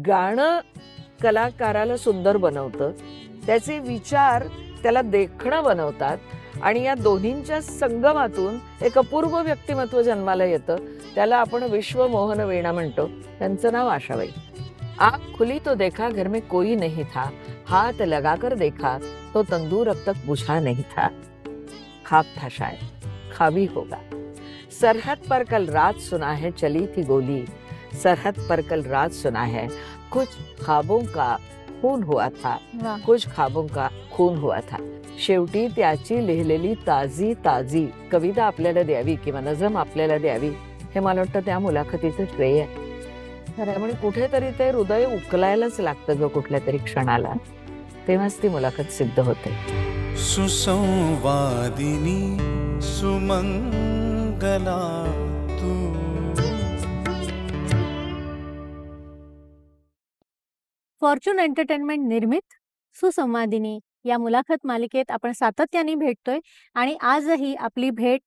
गाणं कलाकाराला सुंदर बनवतं, त्याचे विचार त्याला देखणं बनवतात आणि या दोन्हींच्या संगमातून एक अपूर्व व्यक्तिमत्व जन्माला येतं. त्याला आपण विश्वमोहन वीणा म्हणतो. त्यांचं नाव आशाबाई. आँख खुली तो देखा घर में कोई नहीं था, हाथ लगाकर देखा तो तंदूर अब तक बुझा नहीं था, ख्वाब था शायद ख्वाबी होगा, सरहद पर कल रात सुना है चली थी गोली, सरहद पर कल रात सुना है कुछ ख्वाबों का खून हुआ था, कुछ ख्वाबों का खून हुआ था. शेवटी त्याची लिहिलेली ताजी ताजी कविता आपल्याला द्यावी किंवा नजम आपल्याला द्यावी, हे मला वाटतं त्या मुलाखतीचं श्रेय आहे. त्यामुळे कुठेतरी ते हृदय उकलायलाच लागतं ग कुठल्या तरी क्षणाला, तेव्हाच ती मुलाखत सिद्ध होते. सुसंवादिनी सुमंगला तू. फॉर्च्यून एंटरटेनमेंट निर्मित सुसंवादिनी या मुलाखत मालिकेत आपण सातत्याने भेटतोय आणि आजही आपली भेट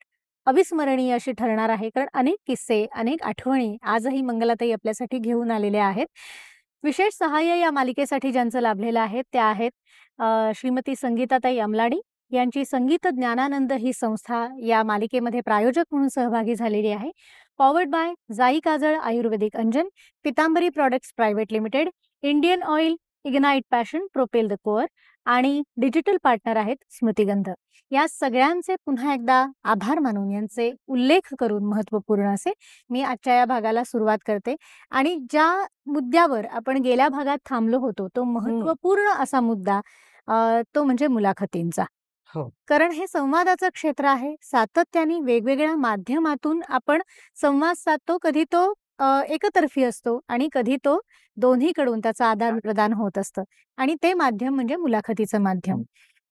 अविस्मरणीय अशी ठरणार आहे, कारण अनेक किस्से, अनेक आठवणी आजही मंगलाताई आपल्यासाठी घेऊन आलेल्या आहेत. विशेष सहाय्य या मालिकेसाठी ज्यांचं लाभलेलं आहे त्या आहेत श्रीमती संगीताताई अमलाडी यांची संगीत ज्ञानानंद ही संस्था या मालिकेमध्ये प्रायोजक म्हणून सहभागी झालेली आहे. Powered by Jai Kajal ayurvedic Anjan, Pitambari products private limited, Indian Oil, ignite passion, propel the core आणि डिजिटल पार्टनर आहेत स्मृतिगंध. या सगळ्यांचे पुन्हा एकदा आभार मानून यांचे उल्लेख करून महत्त्वपूर्ण असे मी आजच्या या भागाला सुरुवात करते. आणि ज्या मुद्द्यावर आपण गेल्या भागात थांबलो होतो तो महत्त्वपूर्ण असा मुद्दा तो म्हणजे मुलाखतींचा. कारण हे संवादाचं क्षेत्र आहे. सातत्याने वेगवेगळ्या माध्यमातून आपण संवाद साधतो. कधी तो एकतर्फी असतो आणि कधी तो दोन्हीकडून त्याचा आदान प्रदान होत असतं आणि ते माध्यम म्हणजे मुलाखतीचं माध्यम.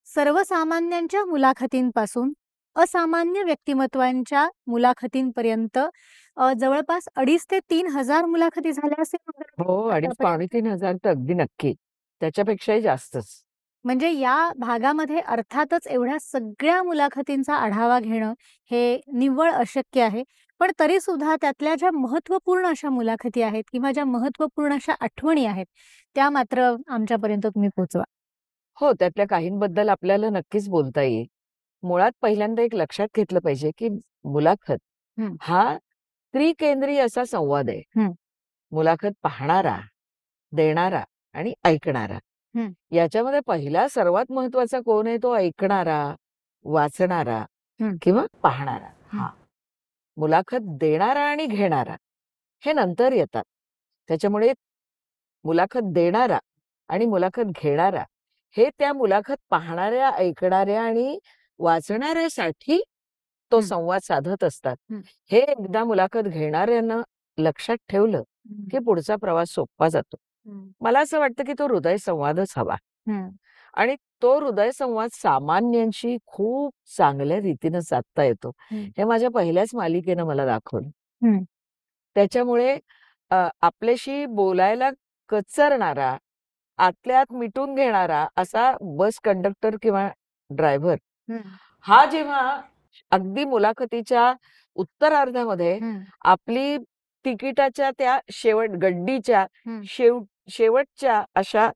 सर्वसामान्यांच्या मुलाखतींपासून असामान्य व्यक्तिमत्वांच्या मुलाखतींपर्यंत जवळपास 2,500 ते 3,000 मुलाखती झाल्या असेल. हो, 2,500-3,000 तर अगदी नक्की, त्याच्यापेक्षाही जास्तच. म्हणजे या भागामध्ये अर्थातच एवढ्या सगळ्या मुलाखतींचा आढावा घेणं हे निव्वळ अशक्य आहे. पण तरी सुद्धा त्यातल्या ज्या महत्त्वपूर्ण अशा मुलाखती आहेत किंवा ज्या महत्त्वपूर्ण अशा आठवणी आहेत त्या मात्र आमच्यापर्यंत तुम्ही पोहोचवा. हो, त्यातल्या काहींबद्दल आपल्याला नक्कीच बोलता येईल. मुळात पहिल्यांदा एक लक्षात घेतलं पाहिजे की मुलाखत हा त्रिकेंद्री असा संवाद आहे. मुलाखत पाहणारा, देणारा आणि ऐकणारा. याच्यामध्ये पहिला सर्वात महत्वाचा कोण आहे? तो ऐकणारा, वाचणारा किंवा पाहणारा. हा मुलाखत देणारा आणि घेणारा हे नंतर येतात. त्याच्यामुळे मुलाखत देणारा आणि मुलाखत घेणारा हे त्या मुलाखत पाहणाऱ्या, ऐकणाऱ्या आणि वाचणाऱ्यासाठी तो संवाद साधत असतात. हे एकदा मुलाखत घेणाऱ्यांना लक्षात ठेवलं की पुढचा प्रवास सोपा जातो. मला असं वाटतं की तो हृदय संवादच हवा आणि तो हृदय संवाद सामान्यांशी खूप चांगल्या रीतीनं साधता येतो. हे माझ्या पहिल्याच मालिकेनं मला दाखवलं. त्याच्यामुळे आपल्याशी बोलायला कचरणारा, आतल्यात मिटून घेणारा असा बस कंडक्टर किंवा ड्रायव्हर हा जेव्हा अगदी मुलाखतीच्या उत्तरार्धामध्ये आपली तिकिटाच्या त्या गड्डीच्या शेवटच्या अशा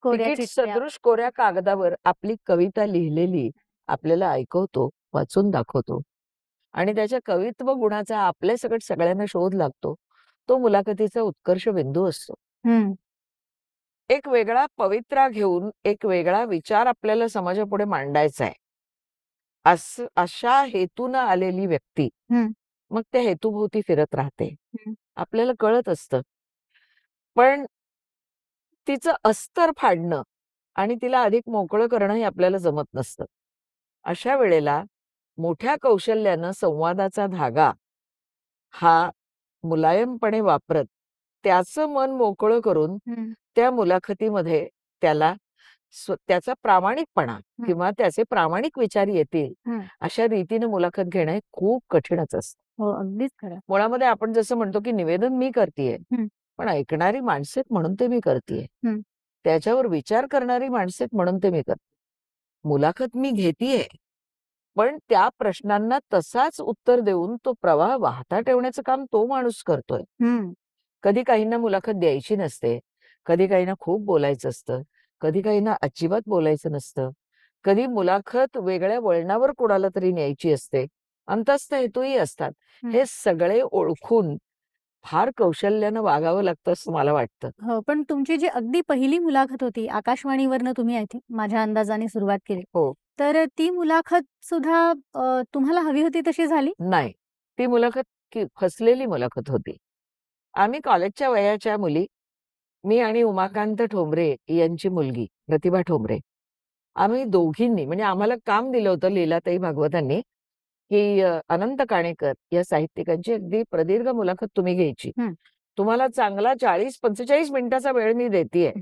तिकीट सदृश कोऱ्या कागदावर आपली कविता लिहिलेली आपल्याला ऐकवतो, वाचून दाखवतो आणि त्याच्या कवित्व गुणाचा आपल्या सकट सगळ्यांना शोध लागतो, तो मुलाखतीचा उत्कर्ष बिंदू असतो. एक वेगळा पवित्रा घेऊन एक वेगळा विचार आपल्याला समाजापुढे मांडायचा आहे अशा हेतून आलेली व्यक्ती मग त्या हेतूभोवती फिरत राहते. आपल्याला कळत असतं, पण तिचं अस्तर फाडणं आणि तिला अधिक मोकळं करणं हे आपल्याला जमत नसतं. अशा वेळेला मोठ्या कौशल्यानं संवादाचा धागा हा मुलायमपणे वापरत त्याचं मन मोकळं करून त्या मुलाखतीमध्ये त्याला त्याचा प्रामाणिकपणा किंवा त्याचे प्रामाणिक विचार येतील अशा रीतीने मुलाखत घेणं खूप कठीणच असतं. हो, अगदीच खरं. मुळामध्ये आपण जसं म्हणतो की निवेदन मी करतेय, पण ऐकणारी माणसे म्हणून ते मी करतेय, त्याच्यावर विचार करणारी माणसे म्हणून ते मी करते. मुलाखत मी घेतेय, पण त्या प्रश्नांना तसाच उत्तर देऊन तो प्रवाह वाहता ठेवण्याचं काम तो माणूस करतोय. कधी काहींना मुलाखत द्यायची नसते, कधी काहींना खूप बोलायचं असतं, कधी काहींना अजिबात बोलायचं नसतं, कधी मुलाखत वेगळ्या वळणावर कोणाला तरी न्यायची असते, अंतस्थ हेतूही असतात. हे सगळे ओळखून फार कौशल्यानं वागावं लागतं असं मला वाटतं. हो, पण तुमची जी अगदी पहिली मुलाखत होती, आकाशवाणीवरनं तुम्ही आय थिंक माझ्या अंदाजाने सुरुवात केली. हो. तर ती मुलाखत सुद्धा तुम्हाला हवी होती तशी झाली? नाही. ती मुलाखत फसलेली मुलाखत होती. आम्ही कॉलेजच्या वयाच्या मुली, मी आणि उमाकांत ठोंबरे यांची मुलगी प्रतिभा ठोंबरे, आम्ही दोघींनी म्हणजे आम्हाला काम दिलं होतं लीलाताई भागवतांनी, की अनंत काणेकर या साहित्यिकांची अगदी प्रदीर्घ मुलाखत तुम्ही घ्यायची. तुम्हाला चांगला 40-45 मिनिटाचा वेळ मी देतीये.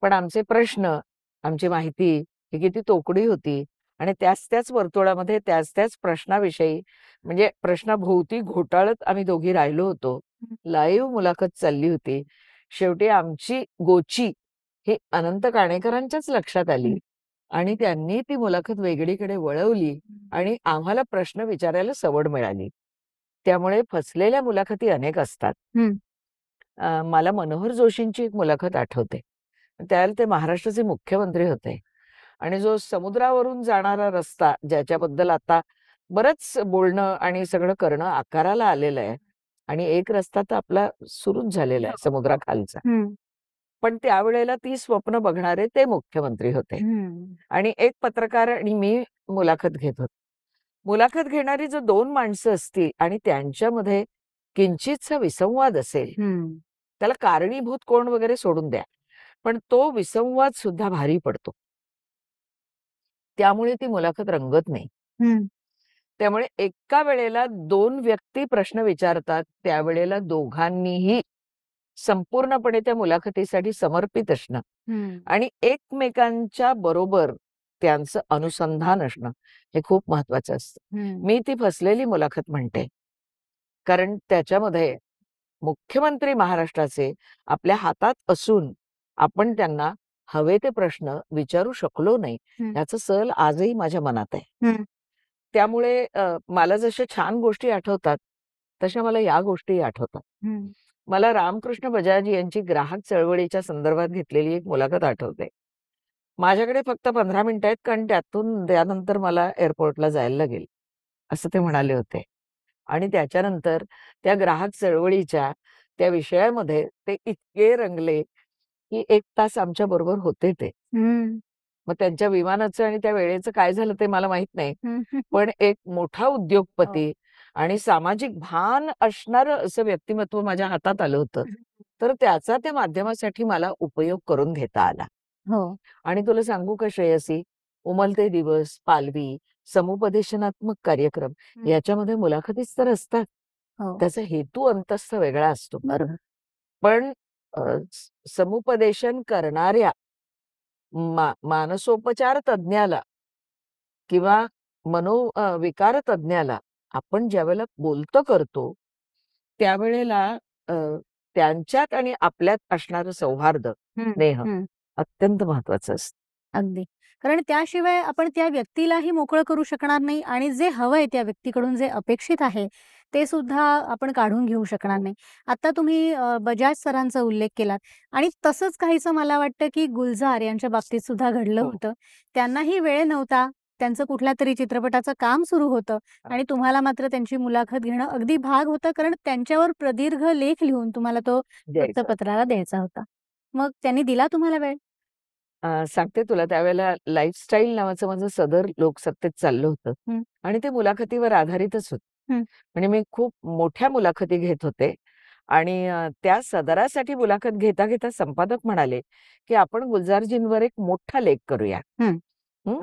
पण आमचे प्रश्न, आमची माहिती ही किती तोकडी होती आणि त्याच वर्तुळामध्ये त्याच प्रश्नाविषयी म्हणजे प्रश्नाभोवती घोटाळत आम्ही दोघी राहिलो होतो. लाईव्ह मुलाखत चालली होती. शेवटी आमची गोची ही अनंत काणेकरांच्याच लक्षात आली आणि त्यांनी ती मुलाखत वेगळीकडे वळवली आणि आम्हाला प्रश्न विचारायला सवड मिळाली. त्यामुळे फसलेल्या मुलाखती अनेक असतात. मला मनोहर जोशींची एक मुलाखत आठवते. त्यावेळेला ते महाराष्ट्राचे मुख्यमंत्री होते आणि जो समुद्रावरून जाणारा रस्ता ज्याच्याबद्दल आता बरंच बोलणं आणि सगळं करणं आकाराला आलेलं आहे आणि एक रस्ता तर आपला सुरूच झालेला आहे समुद्राखालचा. पण त्यावेळेला ती स्वप्न बघणारे ते मुख्यमंत्री होते आणि एक पत्रकार आणि मी मुलाखत घेत होतो. मुलाखत घेणारी जर 2 माणसं असतील आणि त्यांच्यामध्ये किंचितसा विसंवाद असेल, त्याला कारणीभूत कोण वगैरे सोडून द्या, पण तो विसंवाद सुद्धा भारी पडतो. त्यामुळे ती मुलाखत रंगत नाही. त्यामुळे एका वेळेला 2 व्यक्ती प्रश्न विचारतात, त्यावेळेला दोघांनीही संपूर्णपणे त्या मुलाखतीसाठी समर्पित असणं आणि एकमेकांच्या बरोबर त्यांचं अनुसंधान असणं हे खूप महत्वाचं असतं. मी ती फसलेली मुलाखत म्हणते. कारण त्याच्यामध्ये मुख्यमंत्री महाराष्ट्राचे आपल्या हातात असून आपण त्यांना हवे ते प्रश्न विचारू शकलो नाही याचं सल आजही माझ्या मनात आहे. त्यामुळे मला जशा छान गोष्टी आठवतात तशा मला या गोष्टी आठवतात. मला रामकृष्ण बजाज यांची ग्राहक चळवळीच्या संदर्भात घेतलेली एक मुलाखत आठवते. माझ्याकडे फक्त 15 मिनिटं आहेत कारण त्यानंतर मला एअरपोर्टला जायला लागेल असं ते म्हणाले होते आणि त्याच्यानंतर त्या ग्राहक चळवळीच्या त्या विषयामध्ये ते इतके रंगले की 1 तास आमच्या बरोबर होते ते. मग त्यांच्या विमानाचं आणि त्या वेळेचं काय झालं ते मला माहित नाही. पण एक मोठा उद्योगपती आणि सामाजिक भान असणारं असं व्यक्तिमत्व माझ्या हातात आलं होतं. तर त्याचा त्या माध्यमासाठी मला उपयोग करून घेता आला. आणि तुला सांगू का श्रेयसी, उमलते दिवस, पालवी, समुपदेशनात्मक कार्यक्रम याच्यामध्ये मुलाखतीच तर असतात. त्याचा हेतू अंतस्थ वेगळा असतो. पण समुपदेशन करणाऱ्या मानसोपचार तज्ज्ञाला किंवा विकार तज्ज्ञाला आपण ज्यावेळेला बोलतं करतो त्यावेळेला त्यांच्यात आणि आपल्यात असणारं सौहार्द, स्नेह अत्यंत महत्वाचं असतं. अगदी. कारण त्याशिवाय आपण त्या व्यक्तीलाही मोकळं करू शकणार नाही आणि जे हवंय त्या व्यक्तीकडून जे अपेक्षित आहे, ते सुद्धा आपण काढून घेऊ शकणार नाही. आता तुम्ही बजाज सरांचा उल्लेख केलात आणि तसंच काहीसं मला वाटतं, की गुलजार यांच्या बाबतीत सुद्धा घडलं होतं. त्यांनाही वेळ नव्हता. त्यांचं कुठल्यातरी चित्रपटाचं काम सुरू होतं आणि तुम्हाला मात्र त्यांची मुलाखत घेणं अगदी भाग होतं, कारण त्यांच्यावर प्रदीर्घ लेख लिहून तुम्हाला तो वृत्तपत्राला द्यायचा होता. मग त्यांनी दिला तुम्हाला वेळ? सांगते तुला त्यावेळेला लाईफस्टाईल नावाचं माझं सदर लोकसत्तेत चाललं होतं आणि ते मुलाखतीवर आधारितच होतं. म्हणजे मी खूप मोठ्या मुलाखती घेत होते आणि त्या सदरासाठी मुलाखत घेता घेता संपादक म्हणाले की आपण गुलजारजींवर एक मोठा लेख करूया.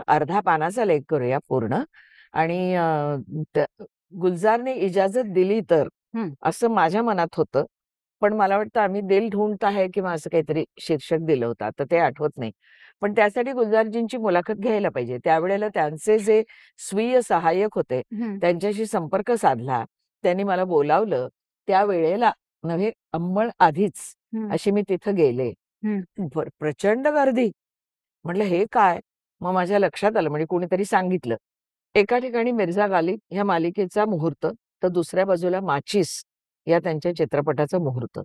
अर्धा पानाचा लेख करूया पूर्ण आणि गुलजारने इजाजत दिली तर असं माझ्या मनात होतं. पण मला वाटतं आम्ही दिल ढूंढता है किंवा असं काहीतरी शीर्षक दिलं होतं. आता ते आठवत नाही. पण त्यासाठी गुलजारजींची मुलाखत घ्यायला पाहिजे. त्यावेळेला त्यांचे जे स्वीय सहाय्यक होते त्यांच्याशी संपर्क साधला. त्यांनी मला बोलावलं. त्यावेळेला नव्हे अंमळ आधीच अशी मी तिथं गेले. प्रचंड गर्दी. म्हटलं हे काय? मग माझ्या लक्षात आलं म्हणजे कोणीतरी सांगितलं. एका ठिकाणी मिर्झा गालिब ह्या मालिकेचा मुहूर्त, तर दुसऱ्या बाजूला माचीस या त्यांच्या चित्रपटाचा मुहूर्त.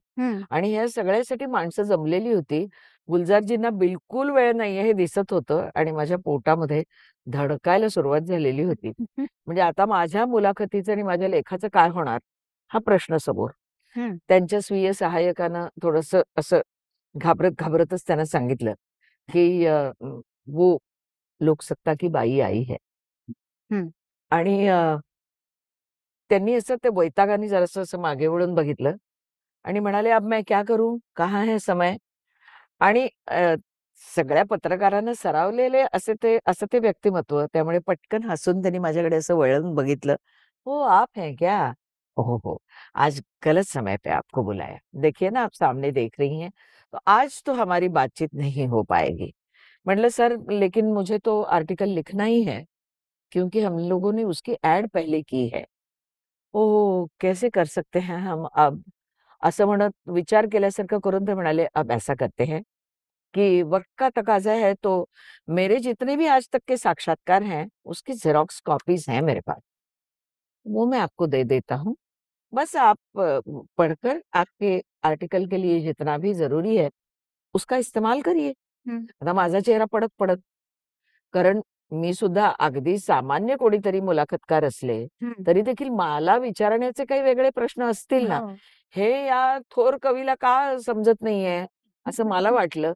आणि ह्या सगळ्यासाठी माणसं जमलेली होती. गुलजारजींना बिलकुल वेळ नाहीये हे दिसत होतं आणि माझ्या पोटामध्ये धडकायला सुरुवात झालेली होती. म्हणजे आता माझ्या मुलाखतीचं आणि माझ्या लेखाचं काय होणार हा प्रश्न समोर. त्यांच्या स्वीय सहाय्यकानं थोडंसं असं घाबरत घाबरतच त्यांना सांगितलं की वो लोकसत्ता की बाई आई है. आणि त्यांनी असं ते वैतागाने जरासं असं मागे वळून बघितलं आणि म्हणाले, अब मैं क्या करूं, कहाँ है समय. आणि सगळ्या पत्रकारांना सरावलेले असं ते व्यक्तिमत्व. त्यामुळे पटकन हसून त्यांनी माझ्याकडे असं वळून बघितलं. "ओ आप हैं क्या? हो, हो. आज गलत समय पे आपको बुलाया. देखिए ना आप सामने देख रही हैं, तो आज तो हमारी बातचीत नहीं हो पाएगी." म्हटलं, "सर लेकिन मुझे तो आर्टिकल लिखना ही है, क्योंकि हम लोगों ने उसकी ॲड पहले की है." "ओह! कैसे कर सकते हैं हम अब?" असं म्हणत विचार केल्यासारखं करून ते म्हणाले, "अब ऐसा करते हैं कि वक्त का तकाजा है तो मेरे जितने भी आज तक के साक्षात्कार हैं, उसकी ज़ेरॉक्स कॉपीज़ हैं मेरे पास। वो मैं आपको दे देता हूँ। बस आप पढ़कर आपके आर्टिकल के लिए जितना भी ज़रूरी है, उसका इस्तेमाल करिए." आता माझा चेहरा पडत-पडत. कारण मी सुद्धा अगदी सामान्य कोणीतरी मुलाखतकार असले, तरी देखील मला विचारण्याचे काही वेगळे प्रश्न असतील ना, हे या थोर कवीला का समजत नाहीये, असं मला वाटलं.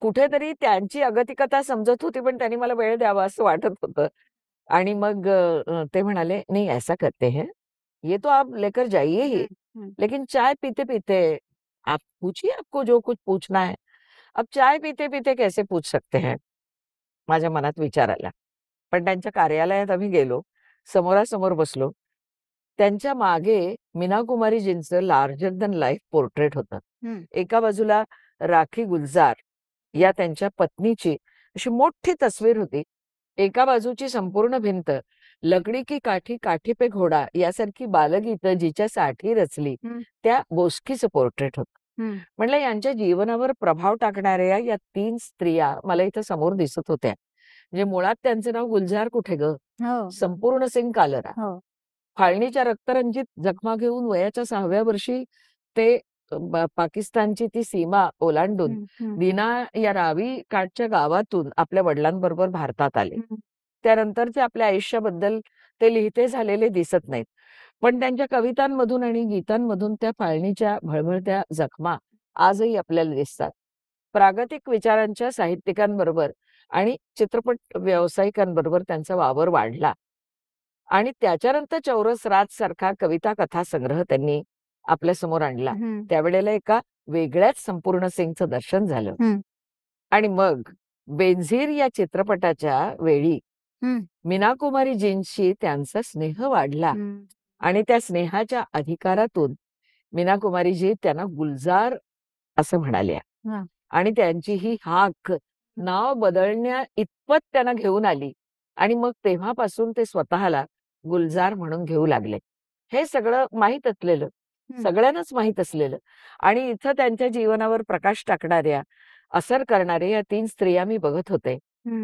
कुठेतरी त्यांची अगतिकता समजत होती, पण त्यांनी मला वेळ द्यावा असं वाटत होतं. आणि मग ते म्हणाले, "नहीं ऐसा करते हैं, ये तो आप लेकर जाइए ही, लेकिन चाय पीते-पीते आप पूछिए आपको जो कुछ पूछना है." अब चाय पीते-पीते कैसे पूछ सकते हैं? माझ्या मनात विचार आला. पण त्यांच्या कार्यालयात आम्ही गेलो. समोरासमोर बसलो. त्यांच्या मागे मीना कुमारीजींचं लार्जर दॅन लाईफ पोर्ट्रेट होतं. एका बाजूला राखी गुलजार या त्यांच्या पत्नीची अशी मोठी तस्वीर होती. एका बाजूची संपूर्ण भिंत लकडी की काठी, काठी पे घोडा यासारखी बालगीतं जिच्यासाठी रचली, त्या बोस्कीचं पोर्ट्रेट होतं. म्हणलं यांच्या जीवनावर प्रभाव टाकणाऱ्या या 3 स्त्रिया मला इथं समोर दिसत होत्या. म्हणजे मुळात त्यांचं नाव गुलजार कुठे गं? संपूर्ण सिंग कालरा. फाळणीच्या रक्तरंजित जखमा घेऊन वयाच्या 6व्या वर्षी ते पाकिस्तानची ती सीमा ओलांडून दीना या रावी काठच्या गावातून आपल्या वडिलांबरोबर भारतात आले. त्यानंतरच्या आपल्या आयुष्याबद्दल ते लिहिते झालेले दिसत नाहीत. पण त्यांच्या कवितांमधून आणि गीतांमधून त्या फाळणीच्या भळभळत्या जखमा आजही आपल्याला दिसतात. प्रागतिक विचारांच्या साहित्यिकांबरोबर आणि चित्रपट व्यावसायिकांबरोबर त्यांचा वावर वाढला. आणि त्याच्यानंतर चौरस राज सारखा कविता कथा संग्रह त्यांनी आपल्यासमोर आणला. त्यावेळेला एका वेगळ्याच संपूर्ण सिंगचं दर्शन झालं. आणि मग बेनझीर या चित्रपटाच्या वेळी मीना कुमारीजींशी त्यांचा स्नेह वाढला आणि त्या स्नेहाच्या अधिकारातून मीना कुमारीजी त्यांना गुलजार असं म्हणाल्या. आणि त्यांची ही हाक नाव बदलण्या इतपत त्यांना घेऊन आली आणि मग तेव्हापासून ते स्वतःला गुलजार म्हणून घेऊ लागले. हे सगळं माहीत असलेलं, सगळ्यांनाच माहीत असलेलं आणि इथं त्यांच्या जीवनावर प्रकाश टाकणाऱ्या, असर करणाऱ्या या 3 स्त्रिया मी बघत होते.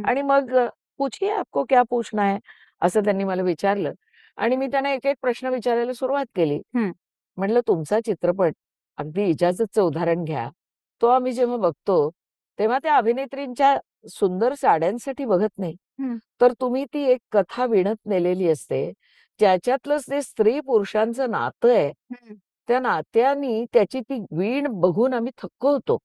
आणि मग "पूछिए आपको क्या पूछना है?" असं त्यांनी मला विचारलं आणि मी त्यांना एक-एक प्रश्न विचारायला सुरुवात केली. म्हटलं, "तुमचा चित्रपट अगदी इजाजतचं उदाहरण घ्या. तो आम्ही जेव्हा बघतो, तेव्हा त्या अभिनेत्रींच्या सुंदर साड्यांसाठी बघत नाही. तर तुम्ही ती एक कथा विणत नेलेली असते. त्याच्यातलंच ते स्त्री-पुरुषांचं नातं आहे. त्या नात्यानी त्याची ती वीण बघून आम्ही थक्क होतो.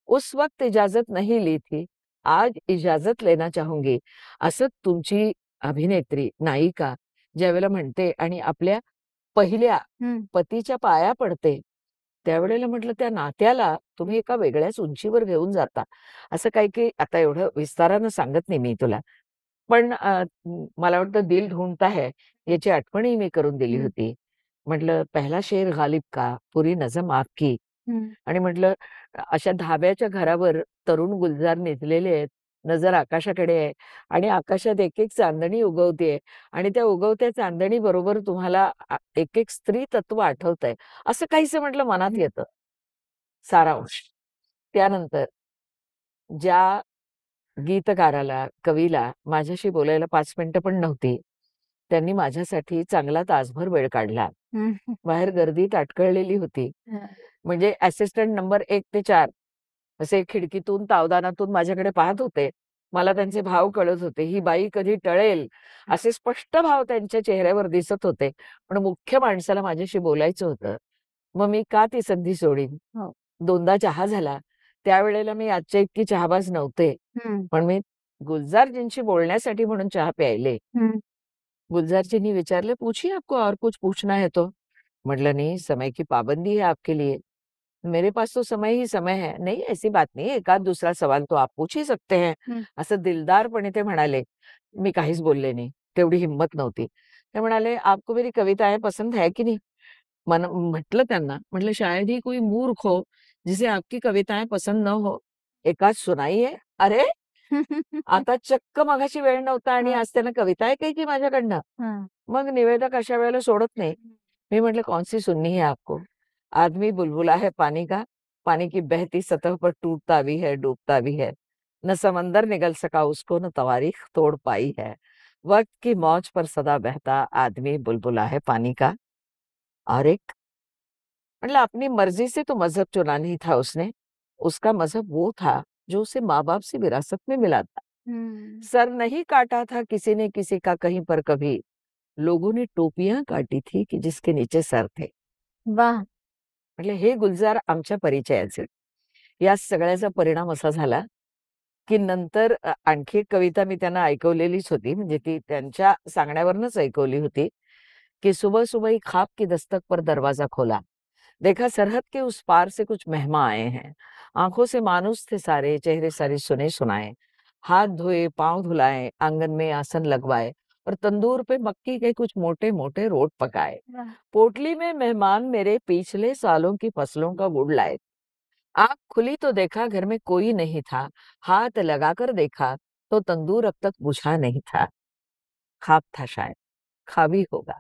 उस वक्त इजाजत नहीं ली थी, आज इजाजत लेना चाहूंगी." असं तुमची अभिनेत्री, नायिका ज्यावेळेला म्हणते आणि आपल्या पहिल्या पतीच्या पाया पडते, त्यावेळेला म्हटलं त्या नात्याला तुम्ही एका वेगळ्याच उंचीवर घेऊन जाता. असं काही-काही आता एवढं विस्तारानं सांगत नाही मी तुला. पण मला वाटतं दिल ढूंढता है याची आठवणही मी करून दिली होती. म्हटलं पहला शेर गालिब का, पुरी नजम आपकी. आणि म्हटलं अशा धाब्याच्या घरावर तरुण गुलजार निजलेले आहेत. नजर आकाशाकडे आहे आणि आकाशात एक-एक चांदणी उगवतेय आणि त्या उगवत्या चांदणीबरोबर तुम्हाला एक-एक स्त्री तत्व आठवतंय. असं काहीसं म्हटलं मनात येतं. सारांश. त्यानंतर ज्या गीतकाराला, कवीला माझ्याशी बोलायला 5 मिनिटं पण नव्हती. त्यांनी माझ्यासाठी चांगला तासभर वेळ काढला. हं. बाहेर गर्दी ताटकळलेली होती. हं. म्हणजे असिस्टंट नंबर 1 ते 4 असे खिडकीतून तावदानातून माझ्याकडे पाहत होते. मला त्यांचे भाव कळत होते. ही बाई कधी टळेल असे स्पष्ट भाव त्यांच्या चेहऱ्यावर दिसत होते. पण मुख्य माणसाला माझ्याशी बोलायचं होतं. मग मी का ती संधी सोडीन? हो. 2दा चहा झाला. त्यावेळेला मी आजच्या इतकी चहाबाज नव्हते. हं. पण मी गुलजारजींशी बोलण्यासाठी म्हणून चहा प्यायले. हं. गुलजारजींनी विचारले, "पूछिए, आपको और कुछ पूछना है तो?" म्हटलं, "नहीं, समय की पाबंदी है आपके लिए." "मेरे पास तो समय ही समय है." "नहीं, ऐसी बात नहीं, एकाध दूसरा सवाल तो आप पूछ ही सकते हैं." हं. असं दिलदारपणे ते म्हणाले. मी काहीच बोलले नाही. तेवढी हिंमत नव्हती. ते म्हणाले, "आपको मेरी कविताएं पसंद है की नहीं?" म्हटलं त्यांना, म्हटलं, "शायद ही कोई मूर्ख हो, जिसे आपकी कविताएं पसंद न हो. एकाद सुनाइए." अरे! आता चक्क मगाशी वेळ नव्हता आणि हां. आज त्यांना कविता ऐकायची माझ्याकडनं. हां. मग निवेदक अशा वेळेला सोडत नाही. मी म्हटलं, "कौन सी सुननी है आपको? आदमी बुलबुला है पानी का, पानी की बहती सतह पर टूटता भी है, डूबता भी है. न समंदर निगल सका उसको, न तवारीख तोड़ पाई है. वक्त की मौज पर सदा बहता आदमी बुलबुला है पानी का." और एक मतलब अपनी मर्जी से तो मजहब चुना नहीं था उसने। उसका मजहब वो था जो उसे माँ-बाप से विरासत में मिला था। हं. सर नहीं काटा था किसी ने किसी का कहीं पर कभी। लोगों ने टोपियां काटी थी की जिसके नीचे सर थे. वाह! म्हटलं हे गुलजार आमच्या परिचयाचे. या सगळ्याचा परिणाम असा झाला, की नंतर आणखी एक कविता मी त्यांना ऐकवलेलीच होती. म्हणजे ती त्यांच्या सांगण्यावरूनच ऐकवली होती, की सुबह सुबह ही ख्वाब की दस्तक पर दरवाजा खोला. देखा सरहद के उस पार से कुछ मेहमान आए हैं. आंखों से मानुस थे सारे, चेहरे सारे सुने सुनाए. हाथ धोए, पांव धुलाए, आंगन में आसन लगवाए और तंदूर पे मक्की के कुछ मोटे मोटे रोट पकाए. वाह! पोटली में मेहमान मेरे पिछले सालों की फसलों का गुड़ लाए. आँख खुली तो देखा घर में कोई नहीं था. हाथ लगाकर देखा तो तंदूर अब तक बुझा नहीं था. ख्वाब था शायद, ख्वाब ही होगा.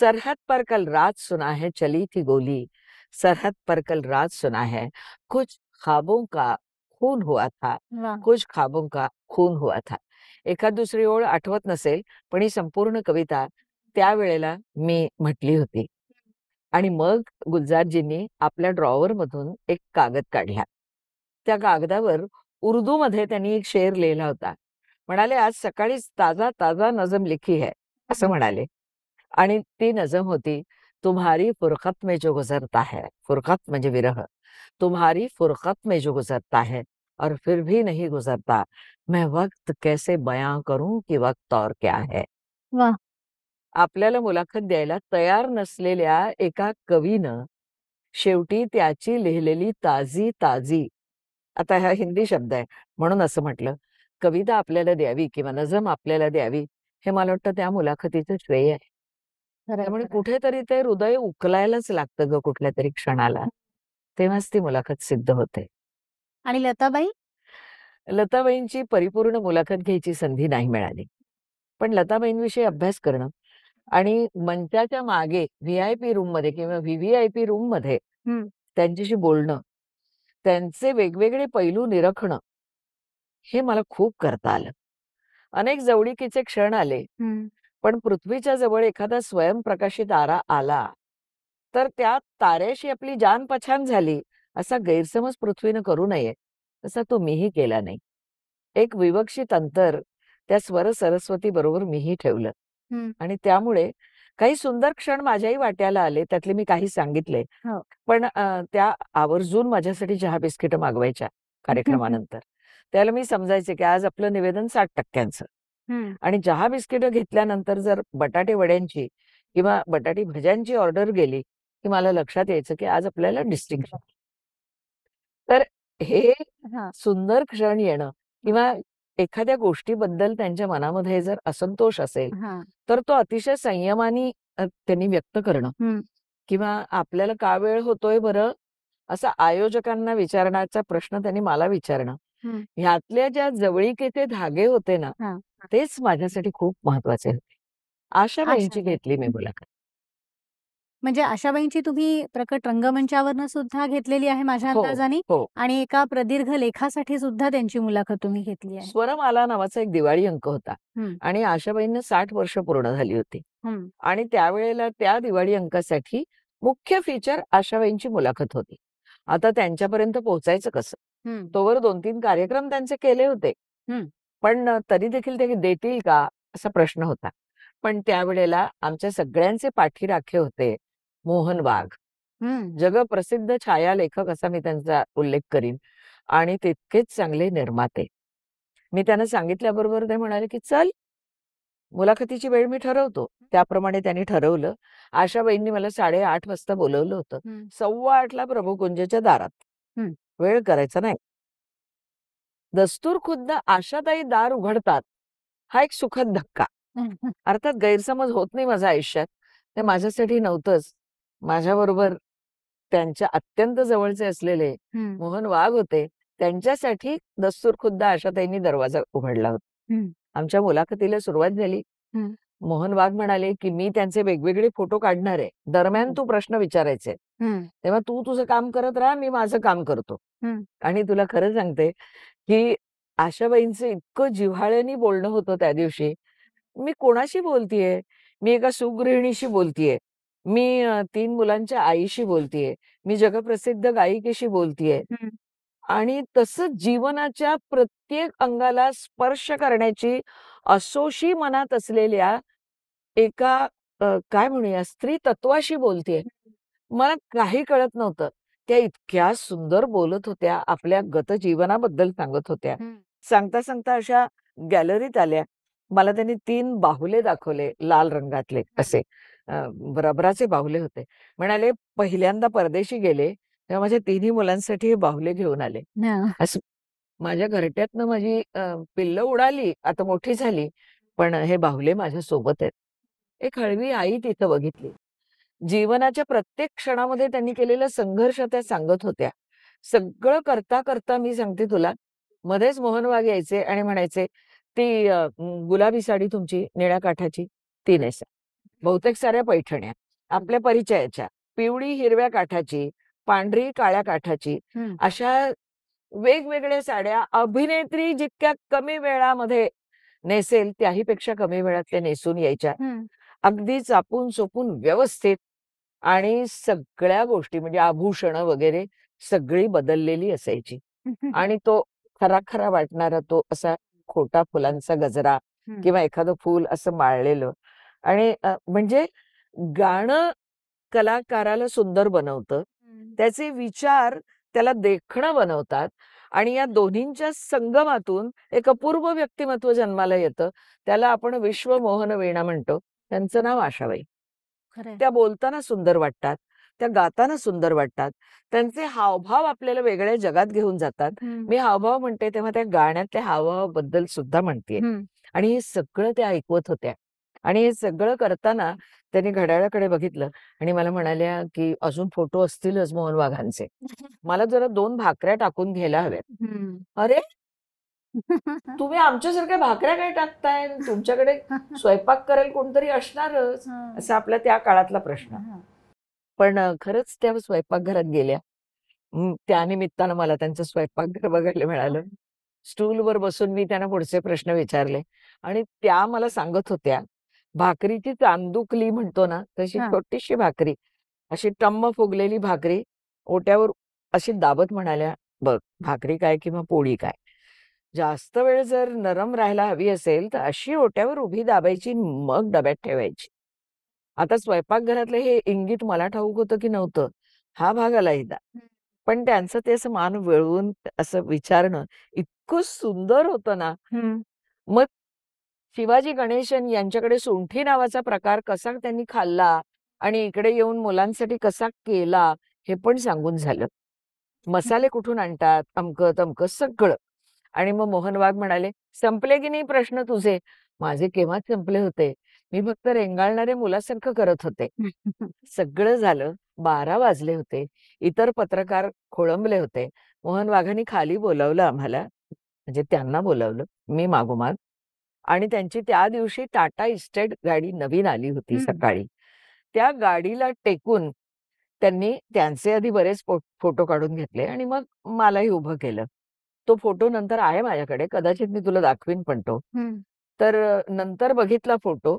सरहद पर कल रात सुना है चली थी गोली. सरहद पर कल रात सुना है कुछ ख्वाबों का खून हुआ था. वाह! कुछ ख्वाबों का खून हुआ था. एखाद दुसरी ओळ आठवत नसेल, पण ही संपूर्ण कविता त्यावेळेला मी म्हटली होती. आणि मग गुलजारजींनी आपल्या ड्रॉवरमधून एक कागद काढला. त्या कागदावर उर्दूमध्ये त्यांनी एक शेर लिहिला होता. म्हणाले, "आज सकाळीच ताजा-ताजा नजम लिखी है." असं म्हणाले. आणि ती नजम होती, "तुम्हारी फुरकत में जो गुजरता है." फुरकत म्हणजे विरह. "तुम्हारी फुरकत में जो गुजरता है और फिर भी नहीं गुजरता. मैं वक्त कैसे बयां करूं कि वक्त और क्या है." वाह! आपल्याला मुलाखत द्यायला तयार नसलेल्या एका कवीनं शेवटी त्याची लिहिलेली ताजी-ताजी आता हा हिंदी शब्द आहे म्हणून असं म्हटलं. कविता आपल्याला द्यावी किंवा नजम आपल्याला द्यावी, हे मला वाटतं त्या मुलाखतीचं श्रेय आहे. खरंय, त्यामुळे खरंय. कुठेतरी ते हृदय उकलायलाच लागतं गं कुठल्यातरी क्षणाला. तेव्हाच ती मुलाखत सिद्ध होते. आणि लताबाई? लताबाईंची परिपूर्ण मुलाखत घ्यायची संधी नाही मिळाली. पण लताबाईंविषयी अभ्यास करणं आणि मंचाच्या मागे व्ही-आय-पी रूममध्ये किंवा व्ही-व्ही-आय-पी रूममध्ये हं. त्यांच्याशी बोलणं, त्यांचे वेगवेगळे पैलू निरखणं, हे मला खूप करता आलं. अनेक जवळिकीचे क्षण आले, हं. पण पृथ्वीच्या जवळ एखादा स्वयंप्रकाशित तारा आला, तर त्या ताऱ्याशी आपली जान-पहचान झाली, असा गैरसमज पृथ्वीनं करू नये, तसा तो मीही केला नाही. एक विवक्षित अंतर त्या स्वर सरस्वतीबरोबर मीही ठेवलं. हं. आणि त्यामुळे काही सुंदर क्षण माझ्याही वाट्याला आले, त्यातले मी काही सांगितले. हो. पण त्या आवर्जून माझ्यासाठी चहा बिस्किटं मागवायच्या कार्यक्रमानंतर. त्याला मी समजायचे, की आज आपलं निवेदन 60% हं. आणि चहा बिस्किटं घेतल्यानंतर जर बटाटे वड्यांची किंवा बटाटी भज्यांची ऑर्डर गेली, की मला लक्षात यायचं, की आज आपल्याला डिस्टिंक्शन. तर हे हां. सुंदर क्षण येणं किंवा एखाद्या गोष्टीबद्दल त्यांच्या मनामध्ये जर असंतोष असेल, हां. तर तो अतिशय संयमाने त्यांनी व्यक्त करणं हं. किंवा आपल्याला का वेळ होतोय बरं? असा आयोजकांना विचारण्याचा प्रश्न त्यांनी मला विचारणं. हं. ह्यातल्या ज्या जवळिकीचे धागे होते ना, हां. तेच माझ्यासाठी खूप महत्वाचे होते. आशाबाईंची आशाबाई. घेतली मी मुलाखत. म्हणजे आशाबाईंची तुम्ही प्रकट रंगमंचावरनं सुद्धा घेतलेली आहे माझ्या हो अंदाजाने हो आणि एका प्रदीर्घ लेखासाठी सुद्धा त्यांची मुलाखत तुम्ही घेतली आहे. स्वरमाला नावाचा एक दिवाळी अंक होता हं, आणि आशाबाईंना 60 वर्ष पूर्ण झाली होती हं, आणि त्यावेळेला त्या दिवाळी अंकासाठी मुख्य फीचर आशाबाईंची मुलाखत होती. आता त्यांच्यापर्यंत पोहोचायचं कसं? हं, तोवर 2-3 कार्यक्रम त्यांचे केले होते. हं, पण तरी देखील ते देतील का? असा प्रश्न होता. पण त्यावेळेला आमच्या सगळ्यांचे पाठीराखे होते मोहन वाघ. हं. जगप्रसिद्ध छायालेखक असा मी त्यांचा उल्लेख करीन आणि तितकेच चांगले निर्माते. मी त्यांना सांगितल्याबरोबर ते म्हणाले, की "चल, मुलाखतीची वेळ मी ठरवतो." त्याप्रमाणे त्यांनी ठरवलं. आशाबाईंनी मला 8:30 वाजता बोलावलं होतं. हं, 8:15ला प्रभुकुंजच्या दारात. हं. वेळ करायचा नाही. दस्तूर खुद्द आशाताई दार उघडतात, हा एक सुखद धक्का. अर्थात गैरसमज होत नाही माझ्या आयुष्यात. ते माझ्यासाठी नव्हतंच. माझ्याबरोबर त्यांच्या अत्यंत जवळचे असलेले हं, मोहन वाघ होते. त्यांच्यासाठी दस्तूर खुद्द आशाताईंनी दरवाजा उघडला होता. हं, आमच्या मुलाखतीला सुरुवात झाली. हं, मोहन वाघ म्हणाले, की "मी त्यांचे वेगवेगळे फोटो काढणार आहे. दरम्यान तू प्रश्न विचारायचे. हं, तेव्हा तू तुझं काम करत राहा, मी माझं काम करतो." हं, आणि तुला खरं सांगते, की आशाबाईंचं इतकं जिव्हाळ्याने बोलणं होतं त्या दिवशी. मी कोणाशी बोलतीये? मी एका सुगृहिणीशी बोलतीये. मी 3 मुलांच्या आईशी बोलतीये. मी जगप्रसिद्ध गायिकेशी बोलतीये. हं. आणि तसंच जीवनाच्या प्रत्येक अंगाला स्पर्श करण्याची असोशी मनात असलेल्या एका काय म्हणूया स्त्री तत्वाशी बोलतेय. मला काही कळत नव्हतं. त्या इतक्या सुंदर बोलत होत्या, आपल्या गतजीवनाबद्दल सांगत होत्या. हं. सांगता अशा गॅलरीत आल्या. मला त्यांनी 3 बाहुले दाखवले लाल रंगातले असे. अ, रबराचे बाहुले होते. म्हणाले, "पहिल्यांदा परदेशी गेले, तेव्हा माझ्या 3ही मुलांसाठी हे बाहुले घेऊन आले." हां. असं माझ्या घरट्यातनं माझी पिल्लं उडाली, आता मोठी झाली, पण हे बाहुले माझ्या सोबत आहेत. एक हळवी आई तिथं बघितली. जीवनाच्या प्रत्येक क्षणामध्ये त्यांनी केलेला संघर्ष त्या सांगत होत्या. सगळं करता मी सांगते तुला, मध्येच मोहन वाघ यायचे आणि म्हणायचे, "ती गुलाबी साडी तुमची निळ्या काठाची, ती नेसा." बहुतेक साऱ्या पैठण्या, आपल्या परिचयाच्या, पिवळी हिरव्या काठाची, पांढरी काळ्या काठाची, हं, अशा वेगवेगळ्या साड्या अभिनेत्री जितक्या कमी वेळामध्ये नेसेल त्याही पेक्षा कमी वेळात त्या नेसून यायच्या. हं. अगदी चापून-चोपून व्यवस्थित आणि सगळ्या गोष्टी म्हणजे आभूषणं वगैरे सगळी बदललेली असायची. आणि तो खरा-खरा वाटणारा तो असा खोटा फुलांचा गजरा हं. किंवा एखादं फूल असं माळलेलं आणि म्हणजे गाणं कलाकाराला सुंदर बनवतं. हं. त्याचे विचार त्याला देखणं बनवतात आणि या दोन्हींच्या संगमातून एक अपूर्व व्यक्तिमत्व जन्माला येतं. त्याला आपण विश्वमोहन वीणा म्हणतो. त्यांचं नाव आशाबाई. खरंय. त्या बोलताना सुंदर वाटतात. त्या गाताना सुंदर वाटतात. त्यांचे हावभाव आपल्याला वेगळ्या जगात घेऊन जातात. हं, मी हावभाव म्हणते तेव्हा त्या गाण्यातल्या हावभावाबद्दल सुद्धा म्हणतेय. हं. आणि हे सगळं त्या ऐकवत होत्या. आणि हे सगळं करताना त्यांनी घड्याळाकडे बघितलं आणि मला म्हणाल्या, की "अजून फोटो असतीलच मोहन वाघांचे. मला जरा 2 भाकऱ्या टाकून घ्यायला हव्यात." हं. अरे, तुम्ही आमच्यासारख्या भाकऱ्या काय टाकताय? तुमच्याकडे स्वयंपाक करायला कोणतरी असणारच. हां. असा आपला त्या काळातला प्रश्न. हां. पण खरंच त्या स्वयंपाकघरात गेल्या. त्यानिमित्तानं मला त्यांचं स्वयंपाकघर बघायला मिळालं. स्टूलवर बसून मी त्यांना पुढचे प्रश्न विचारले आणि त्या मला सांगत होत्या, भाकरीची चांदुकली म्हणतो ना, तशी हां. छोटीशी भाकरी, अशी टम्म फुगलेली भाकरी ओट्यावर अशी दाबत म्हणाल्या, "बघ, भाकरी काय किंवा पोळी काय, जास्त वेळ जर नरम राहायला हवी असेल, तर अशी ओट्यावर उभी दाबायची, मग डब्यात ठेवायची." आता स्वयंपाकघरातलं हे इंगित मला ठाऊक होतं की नव्हतं, हा भाग आला एकदा. पण त्यांचं ते असं मान वळवून असं विचारणं इतकं सुंदर होतं ना. हं. मग शिवाजी गणेशन यांच्याकडे सुंठी नावाचा प्रकार कसा त्यांनी खाल्ला आणि इकडे येऊन मुलांसाठी कसा केला, हे पण सांगून झालं. मसाले कुठून आणतात, अमकं-तमकं सगळं. आणि मग मोहन वाघ म्हणाले, "संपले की नाही प्रश्न तुझे?" माझे केव्हाच संपले होते. मी फक्त रेंगाळणाऱ्या मुलासारखं करत होते. सगळं झालं. 12 वाजले होते. इतर पत्रकार खोळंबले होते. मोहन वाघांनी खाली बोलावलं आम्हाला, म्हणजे त्यांना बोलावलं, मी मागोमाग आणि त्यांची त्या दिवशी टाटा इस्टेट गाडी नवीन आली होती हं. सकाळी. त्या गाडीला टेकून त्यांनी त्यांचे आधी बरेच फोटो काढून घेतले आणि मग मलाही उभं केलं. तो फोटो नंतर आहे माझ्याकडे, कदाचित मी तुला दाखवीन पण तो. तर नंतर बघितला फोटो,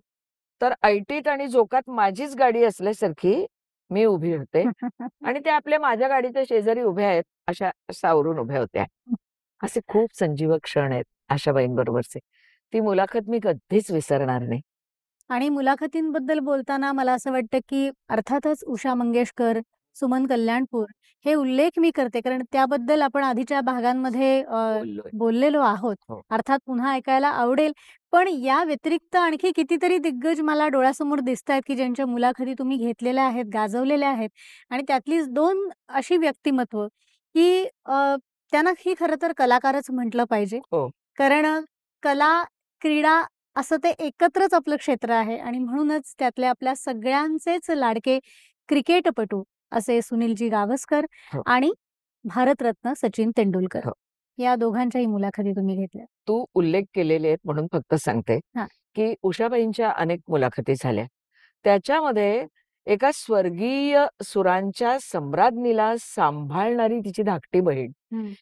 तर ऐटीत आणि जोकात माझीच गाडी असल्यासारखी मी उभी होते आणि त्या आपल्या माझ्या गाडीच्या शेजारी उभ्या आहेत, अशा सावरून उभ्या होत्या. असे खूप संजीवक क्षण आहेत आशाबाईंबरोबरचे. ती मुलाखत मी कधीच विसरणार नाही. आणि मुलाखतींबद्दल बोलताना मला असं वाटतं, की अर्थातच उषा मंगेशकर, सुमन कल्याणपूर हे उल्लेख मी करते, कारण त्याबद्दल आपण आधीच्या भागांमध्ये बोललोय. बोललेलो आहोत. हो. अर्थात पुन्हा ऐकायला आवडेल. पण या व्यतिरिक्त आणखी कितीतरी दिग्गज मला डोळ्यासमोर दिसतायत, की ज्यांच्या मुलाखती तुम्ही घेतलेल्या आहेत, गाजवलेल्या आहेत आणि त्यातलीच 2 अशी व्यक्तिमत्व, की त्यांना ही खरं तर कलाकारच म्हटलं पाहिजे. हो. कारण कला, क्रीडा असं ते एकत्रच आपलं क्षेत्र आहे आणि म्हणूनच त्यातले आपल्या सगळ्यांचेच लाडके क्रिकेटपटू असे सुनीलजी गावस्कर हो. आणि भारतरत्न सचिन तेंडुलकर हो. या दोघांच्याही मुलाखती तुम्ही घेतल्या. तू उल्लेख केलेले आहेत म्हणून फक्त सांगते, हां. की उषाबाईंच्या अनेक मुलाखती झाल्या. त्याच्यामध्ये एका स्वर्गीय सुरांच्या सम्राज्ञीला सांभाळणारी तिची धाकटी बहीण,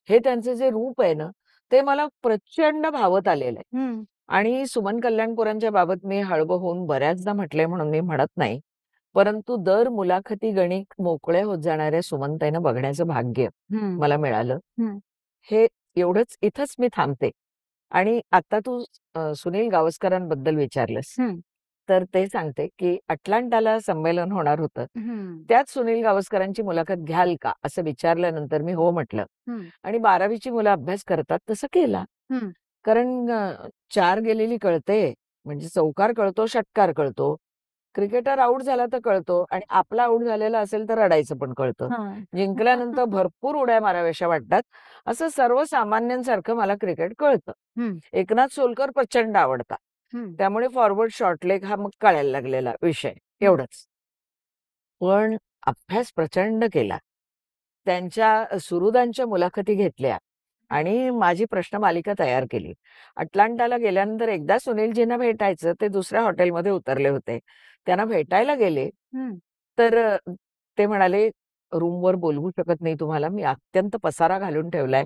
हे त्यांचं जे रूप आहे ना, ते मला प्रचंड भावत आलेलं आहे. आणि सुमन कल्याणपुरांच्या बाबत मी हळवं होऊन बऱ्याचदा म्हटलंय म्हणून मी म्हणत नाही. परंतु दर मुलाखती गणिक मोकळे होत जाणाऱ्या सुमनताईंना बघण्याचं भाग्य मला मिळालं. हे एवढंच इथंच मी थांबते. आणि आता तू सुनील गावस्करांबद्दल विचारलंस, तर ते सांगते, की अटलांटाला संमेलन होणार होतं. त्यात सुनील गावस्करांची मुलाखत घ्याल का? असं विचारल्यानंतर मी हो म्हटलं. आणि 12वीची मुलं अभ्यास करतात तसं केला. कारण 4 गेलेली कळते, म्हणजे चौकार कळतो, षटकार कळतो. क्रिकेटर आउट झाला तर कळतो आणि आपला आउट झालेला असेल तर रडायचं पण कळतं. जिंकल्यानंतर भरपूर उड्या माराव्याशा वाटतात. असं सर्वसामान्यांसारखं मला क्रिकेट कळतं. एकनाथ सोलकर प्रचंड आवडतात. त्यामुळे फॉरवर्ड शॉर्ट लेग हा मग कळायला लागलेला विषय, एवढंच. पण अभ्यास प्रचंड केला. त्यांच्या सुहृदांच्या मुलाखती घेतल्या आणि माझी प्रश्न मालिका तयार केली. अटलांटाला गेल्यानंतर एकदा सुनीलजींना भेटायचं, ते दुसऱ्या हॉटेलमध्ये उतरले होते. त्यांना भेटायला गेले, तर ते म्हणाले, "रूमवर बोलवू शकत नाही तुम्हाला, मी अत्यंत पसारा घालून ठेवलाय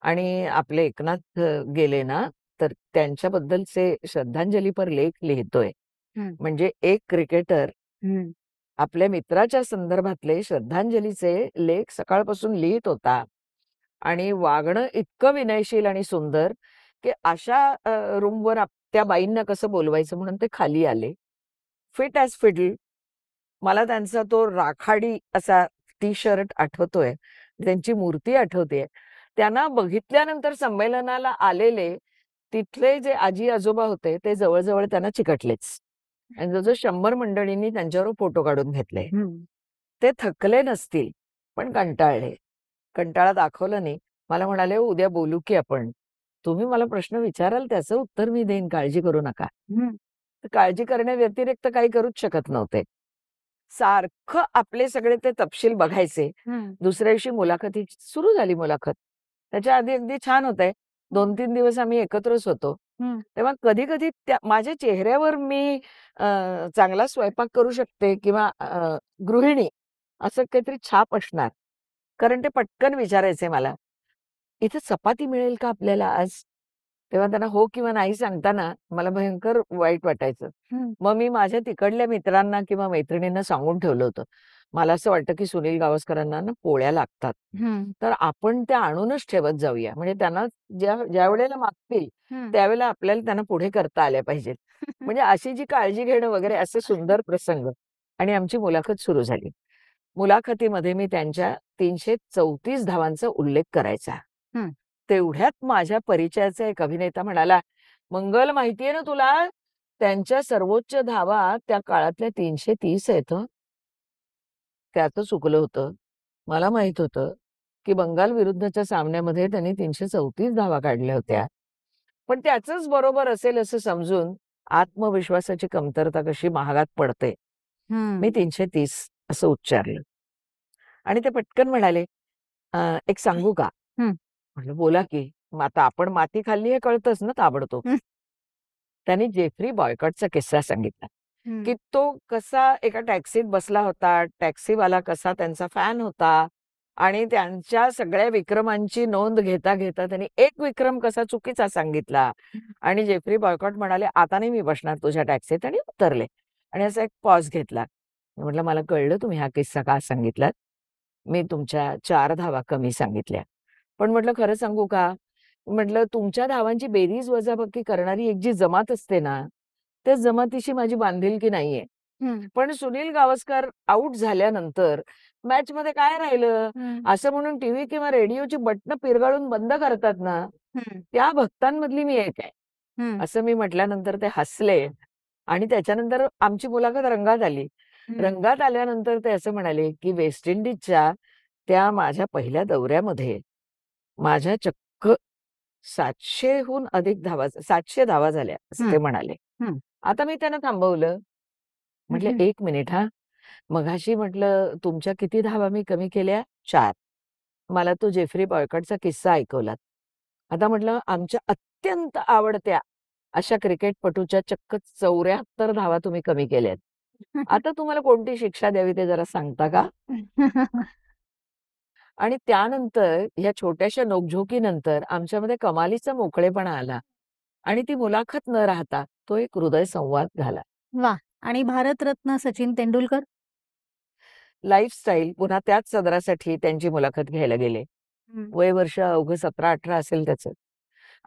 आणि आपले एकनाथ गेले ना, तर त्यांच्याबद्दलचे श्रद्धांजलीपर लेख लिहितोय." म्हणजे एक क्रिकेटर आपल्या मित्राच्या संदर्भातले श्रद्धांजलीचे लेख सकाळपासून लिहित होता आणि वागणं इतकं विनयशील आणि सुंदर, की अशा रूमवर त्या बाईंना कसं बोलवायचं म्हणून ते खाली आले. Fit as fiddle. मला त्यांचा तो राखाडी असा टी-शर्ट आठवतोय. त्यांची मूर्ती आठवतेय. त्यांना बघितल्यानंतर संमेलनाला आलेले तिथले जे आजी-आजोबा होते ते जवळ-जवळ त्यांना चिकटलेच. आणि जवळ 100 मंडळींनी त्यांच्यावर फोटो काढून घेतले. ते थकले नसतील, पण कंटाळले. कंटाळा दाखवला नाही. मला म्हणाले, "उद्या बोलू की आपण. तुम्ही मला प्रश्न विचाराल त्याचं उत्तर मी देईन, काळजी करू नका." तर काळजी करण्याव्यतिरिक्त काही करूच शकत नव्हते. सारखं आपले सगळे ते तपशील बघायचे. दुसऱ्या दिवशी मुलाखती सुरू झाली मुलाखत. त्याच्या आधी अगदी छान होतंय. 2-3 दिवस आम्ही एकत्रच होतो. तेव्हा कधी-कधी माझ्या चेहऱ्यावर मी चांगला स्वयंपाक करू शकते किंवा गृहिणी असं काहीतरी छाप असणार. कारण ते पटकन विचारायचे मला, "इथे चपाती मिळेल का आपल्याला आज?" तेव्हा त्यांना हो किंवा नाही सांगताना मला भयंकर वाईट वाटायचं. मग मी माझ्या तिकडल्या मित्रांना किंवा मैत्रिणींना सांगून ठेवलं होतं. मला असं वाटतं की सुनील गावस्करांना ना पोळ्या लागतात. तर आपण त्या आणूनच ठेवत जाऊया. म्हणजे त्यांना ज्यावेळेला मागतील त्यावेळेला आपल्याला त्यांना पुढे करता आल्या पाहिजेत. म्हणजे अशी जी काळजी घेणं वगैरे असे सुंदर प्रसंग. आणि आमची मुलाखत सुरू झाली. मुलाखतीमध्ये मी त्यांच्या 334 धावांचा उल्लेख करायचा. तेवढ्यात माझ्या परिचयाचा एक अभिनेता म्हणाला, "मंगल माहितीये ना तुला, त्यांच्या सर्वोच्च धावा त्या काळातल्या 330 आहेत हं." त्याचं चुकलं होतं. मला माहित होतं, की बंगाल विरुद्धच्या सामन्यामध्ये त्यांनी 334 धावा काढल्या होत्या. पण त्याचंच बरोबर असेल असं समजून आत्मविश्वासाची कमतरता कशी महागात पडते. मी 330 असं उच्चारलं. आणि ते पटकन म्हणाले, "एक सांगू का?" म्हटलं, "बोला की." मग आता आपण माती खाल्ली हे कळतंच ना ताबडतोब. त्यांनी जेफ्री बॉयकॉटचा किस्सा सांगितला. की तो कसा एका टॅक्सीत बसला होता, टॅक्सीवाला कसा त्यांचा फॅन होता आणि त्यांच्या सगळ्या विक्रमांची नोंद घेता घेता त्यांनी एक विक्रम कसा चुकीचा सांगितला आणि जेफ्री बॉयकॉट म्हणाले, आता नाही मी बसणार तुझ्या टॅक्सीत, आणि उतरले. आणि असा एक पॉज घेतला. म्हटलं, मला कळलं तुम्ही हा किस्सा का सांगितलात. मी तुमच्या 4 धावा कमी सांगितल्या. पण म्हटलं खरं सांगू का? म्हटलं तुमच्या धावांची बेरीज वजाबाकी करणारी एक जी जमात असते ना, त्या जमातीशी माझी बांधिलकी नाहीये. पण सुनील गावस्कर आउट झाल्यानंतर मॅचमध्ये काय राहिलं असं म्हणून टीव्ही किंवा रेडिओची बटणं पिरगाळून बंद करतात ना, त्या भक्तांमधली मी एक आहे. असं मी म्हटल्यानंतर ते हसले आणि त्याच्यानंतर आमची मुलाखत रंगात आली. रंगात आल्यानंतर ते असं म्हणाले, की वेस्ट इंडिजच्या त्या माझ्या पहिल्या दौऱ्यामध्ये माझ्या चक्क 700हून अधिक धावा 700 धावा झाल्या असं ते म्हणाले. आता मी त्यांना थांबवलं. म्हटलं, 1 मिनिट हा. मघाशी म्हटलं तुमच्या किती धावा मी कमी केल्या? 4. मला तो जेफ्री बॉयकॉटचा किस्सा ऐकवलात. आता म्हटलं आमच्या अत्यंत आवडत्या अशा क्रिकेटपटूच्या चक्क 74 धावा तुम्ही कमी केल्यात. आता तुम्हाला कोणती शिक्षा द्यावी ते जरा सांगता का? आणि त्यानंतर या छोट्याशा नोकझोकीनंतर आमच्यामध्ये कमालीचा मोकळेपणा आला आणि ती मुलाखत न राहता तो एक हृदय संवाद झाला. वा. आणि भारतरत्न सचिन तेंडुलकर? लाईफस्टाईल पुन्हा त्याच सदरासाठी त्यांची मुलाखत घ्यायला गेले. वय वर्ष अवघं 17-18 असेल त्याचं.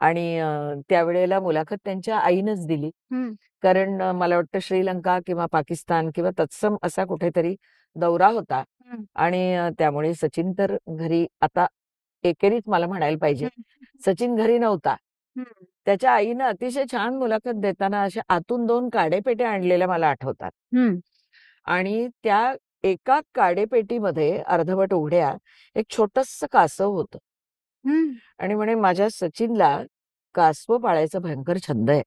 आणि त्यावेळेला मुलाखत त्यांच्या आईनंच दिली. कारण मला वाटतं श्रीलंका किंवा पाकिस्तान किंवा तत्सम असा कुठेतरी दौरा होता. आणि त्यामुळे सचिन तर घरी, आता एकेरीच मला म्हणायला पाहिजे, सचिन घरी नव्हता. त्याच्या आईनं अतिशय छान मुलाखत देताना अशा आतून 2 काडेपेट्या आणलेल्या मला आठवतात. आणि त्या एका काडेपेटीमध्ये अर्धवट उघड्या एक छोटंसं कासव होतं. आणि म्हणे माझ्या सचिनला कासव पाळायचा भयंकर छंद आहे.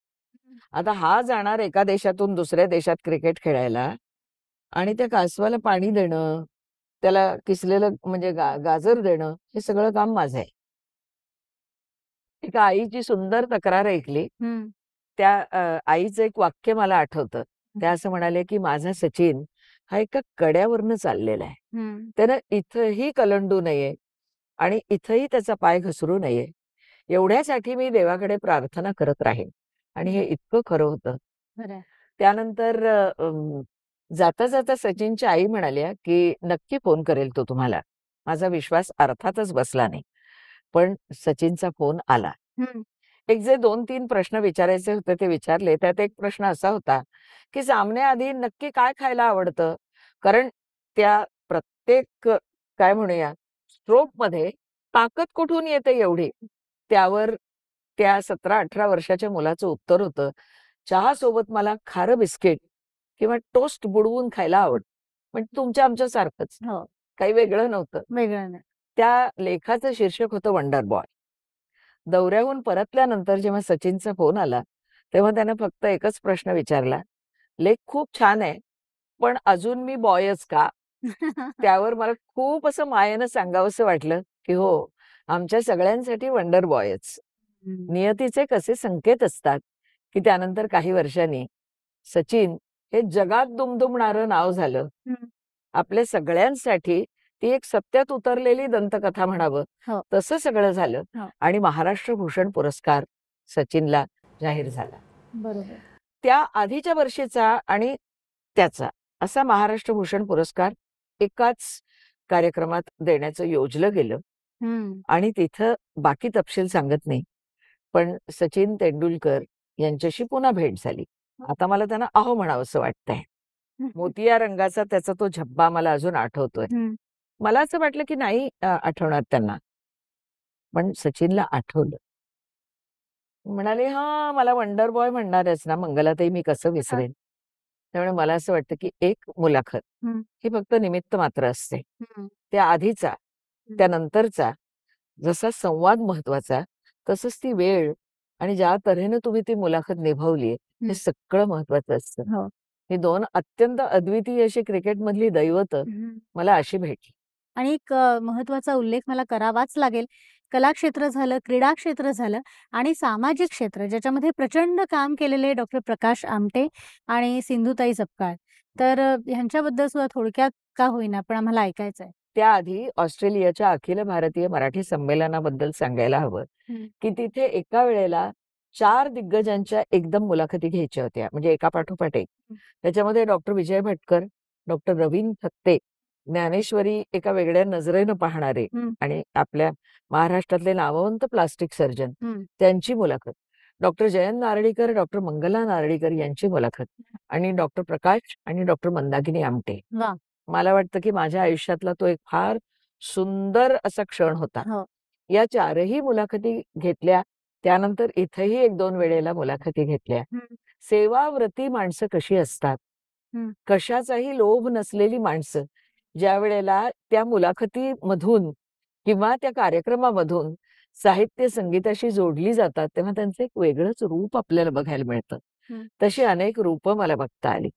आता हा जाणार एका देशातून दुसऱ्या देशात क्रिकेट खेळायला आणि त्या कासवाला पाणी देणं, त्याला किसलेलं म्हणजे गाजर देणं, हे सगळं काम माझं आहे. एका आईची सुंदर तक्रार ऐकली. त्या आईचं एक वाक्य मला आठवतं. त्या असं म्हणाले, की माझा सचिन हा एका कड्यावरनं चाललेला आहे. त्यानं इथंही कलंडू नये आणि इथंही त्याचा पाय घसरू नये, एवढ्यासाठी मी देवाकडे प्रार्थना करत राहीन. आणि हे इतकं खरं होतं. त्यानंतर जाता जाता सचिनची आई म्हणाल्या, की नक्की फोन करेल तो तुम्हाला. माझा विश्वास अर्थातच बसला नाही. पण सचिनचा फोन आला. एक जे 2-3 प्रश्न विचारायचे होते ते विचारले. त्यात एक प्रश्न असा होता, की सामन्याआधी नक्की काय खायला आवडतं? कारण त्या प्रत्येक काय म्हणूया स्ट्रोकमध्ये ताकद कुठून येते एवढी? त्यावर त्या 17-18 वर्षाच्या मुलाचं उत्तर होतं, चहासोबत मला खारं बिस्किट किंवा टोस्ट बुडवून खायला आवडतं. म्हणजे तुमच्या आमच्यासारखंच. काही वेगळं नव्हतं. वेगळं नाही. त्या लेखाचं शीर्षक होतं वंडर बॉय. दौऱ्याहून परतल्यानंतर जेव्हा सचिनचा फोन आला, तेव्हा त्यानं फक्त एकच प्रश्न विचारला, लेख खूप छान आहे, पण अजून मी बॉयच का? त्यावर मला खूप असं मायेनं सांगावंसं वाटलं, की हो, आमच्या सगळ्यांसाठी वंडर बॉयच. नियतीचे कसे संकेत असतात, की त्यानंतर काही वर्षांनी सचिन हे जगात दुमदुमणारं नाव झालं. आपल्या सगळ्यांसाठी ती एक सत्यात उतरलेली दंतकथा म्हणावं, तसं सगळं झालं. आणि महाराष्ट्र भूषण पुरस्कार सचिनला जाहीर झाला. बरोबर. त्या आधीच्या वर्षीचा आणि त्याचा असा महाराष्ट्र भूषण पुरस्कार एकाच कार्यक्रमात देण्याचं योजलं गेलं. आणि तिथं बाकी तपशील सांगत नाही, पण सचिन तेंडुलकर यांच्याशी पुन्हा भेट झाली. आता मला त्यांना अहो म्हणावंसं वाटतंय. मोतिया रंगाचा त्याचा तो झब्बा मला अजून आठवतोय. मला असं वाटलं की नाही आठवणार त्यांना, पण सचिनला आठवलं. म्हणाले, हा मला वंडर बॉय म्हणणारच ना मंगलाताई, मी कसं विसरेन. त्यामुळे मला असं वाटतं की एक मुलाखत ही फक्त निमित्त मात्र असते. त्या आधीचा त्यानंतरचा जसा संवाद महत्वाचा, तसंच ती वेळ आणि ज्या तऱ्हेनं तुम्ही ती मुलाखत निभावली हे सगळं महत्वाचं असतं. ही 2 अत्यंत अद्वितीय अशी क्रिकेटमधली दैवत मला अशी भेटली. आणि एक महत्वाचा उल्लेख मला करावाच लागेल, कला क्षेत्र झालं, क्रीडा क्षेत्र झालं आणि सामाजिक क्षेत्र ज्याच्यामध्ये प्रचंड काम केलेले डॉक्टर प्रकाश आमटे आणि सिंधुताई सपकाळ. तर ह्यांच्याबद्दल सुद्धा थोडक्यात का होईना पण आम्हाला ऐकायचं आहे. त्याआधी ऑस्ट्रेलियाच्या अखिल भारतीय मराठी संमेलनाबद्दल सांगायला हवं की तिथे एका वेळेला 4 दिग्गजांच्या एकदम मुलाखती घ्यायच्या होत्या, म्हणजे एका पाठोपाठ एक. त्याच्यामध्ये डॉक्टर विजय भटकर, डॉक्टर रवींद्र थत्ते, ज्ञानेश्वरी एका वेगळ्या नजरेनं पाहणारे आणि आपल्या महाराष्ट्रातले नामवंत प्लास्टिक सर्जन, त्यांची मुलाखत, डॉक्टर जयंत नारळीकर, डॉक्टर मंगला नारळीकर यांची मुलाखत आणि डॉक्टर प्रकाश आणि डॉक्टर मंदाकिनी आमटे. मला वाटतं की माझ्या आयुष्यातला तो एक फार सुंदर असा क्षण होता. या 4ही मुलाखती घेतल्या. त्यानंतर इथेही 1-2 वेळेला मुलाखती घेतल्या. सेवाव्रती माणसं कशी असतात, कशाचाही लोभ नसलेली माणसं ज्या वेळेला त्या मुलाखतीमधून किंवा त्या कार्यक्रमामधून साहित्य संगीताशी जोडली जातात तेव्हा त्यांचं एक वेगळंच रूप आपल्याला बघायला मिळतं. तशी अनेक रूपं मला बघता आली.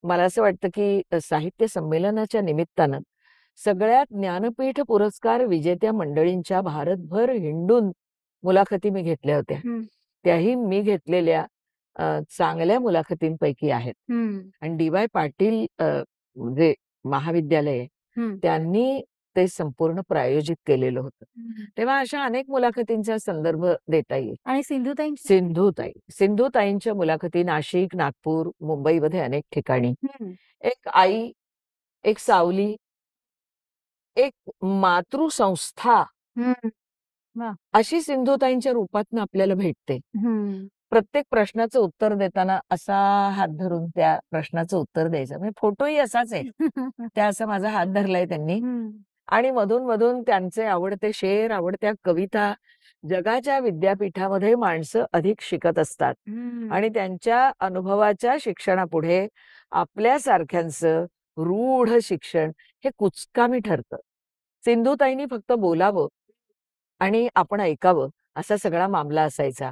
मला असं वाटतं की साहित्य संमेलनाच्या निमित्तानं सगळ्या ज्ञानपीठ पुरस्कार विजेत्या मंडळींच्या भारतभर हिंडून मुलाखती मी घेतल्या होत्या. त्याही मी घेतलेल्या चांगल्या मुलाखतींपैकी आहेत. आणि डी.वाय. पाटील जे महाविद्यालय त्यांनी ते संपूर्ण प्रायोजित केलेलं होतं. तेव्हा अशा अनेक मुलाखतींचा संदर्भ देता येईल. आणि सिंधुताईंच्या मुलाखती नाशिक, नागपूर, मुंबईमध्ये अनेक ठिकाणी. एक आई, एक सावली, एक मातृसंस्था अशी सिंधुताईंच्या रूपातनं आपल्याला भेटते. प्रत्येक प्रश्नाचं उत्तर देताना असा हात धरून त्या प्रश्नाचं उत्तर द्यायचं. म्हणजे फोटोही असाच आहे. त्या असा माझा हात धरलाय त्यांनी आणि मधून मधून त्यांचे आवडते शेर, आवडत्या कविता. जगाच्या विद्यापीठामध्ये माणसं अधिक शिकत असतात आणि त्यांच्या अनुभवाच्या शिक्षणापुढे आपल्यासारख्यांचं रूढ शिक्षण हे कुचकामी ठरतं. सिंधुताईंनी फक्त बोलावं आणि आपण ऐकावं असा सगळा मामला असायचा.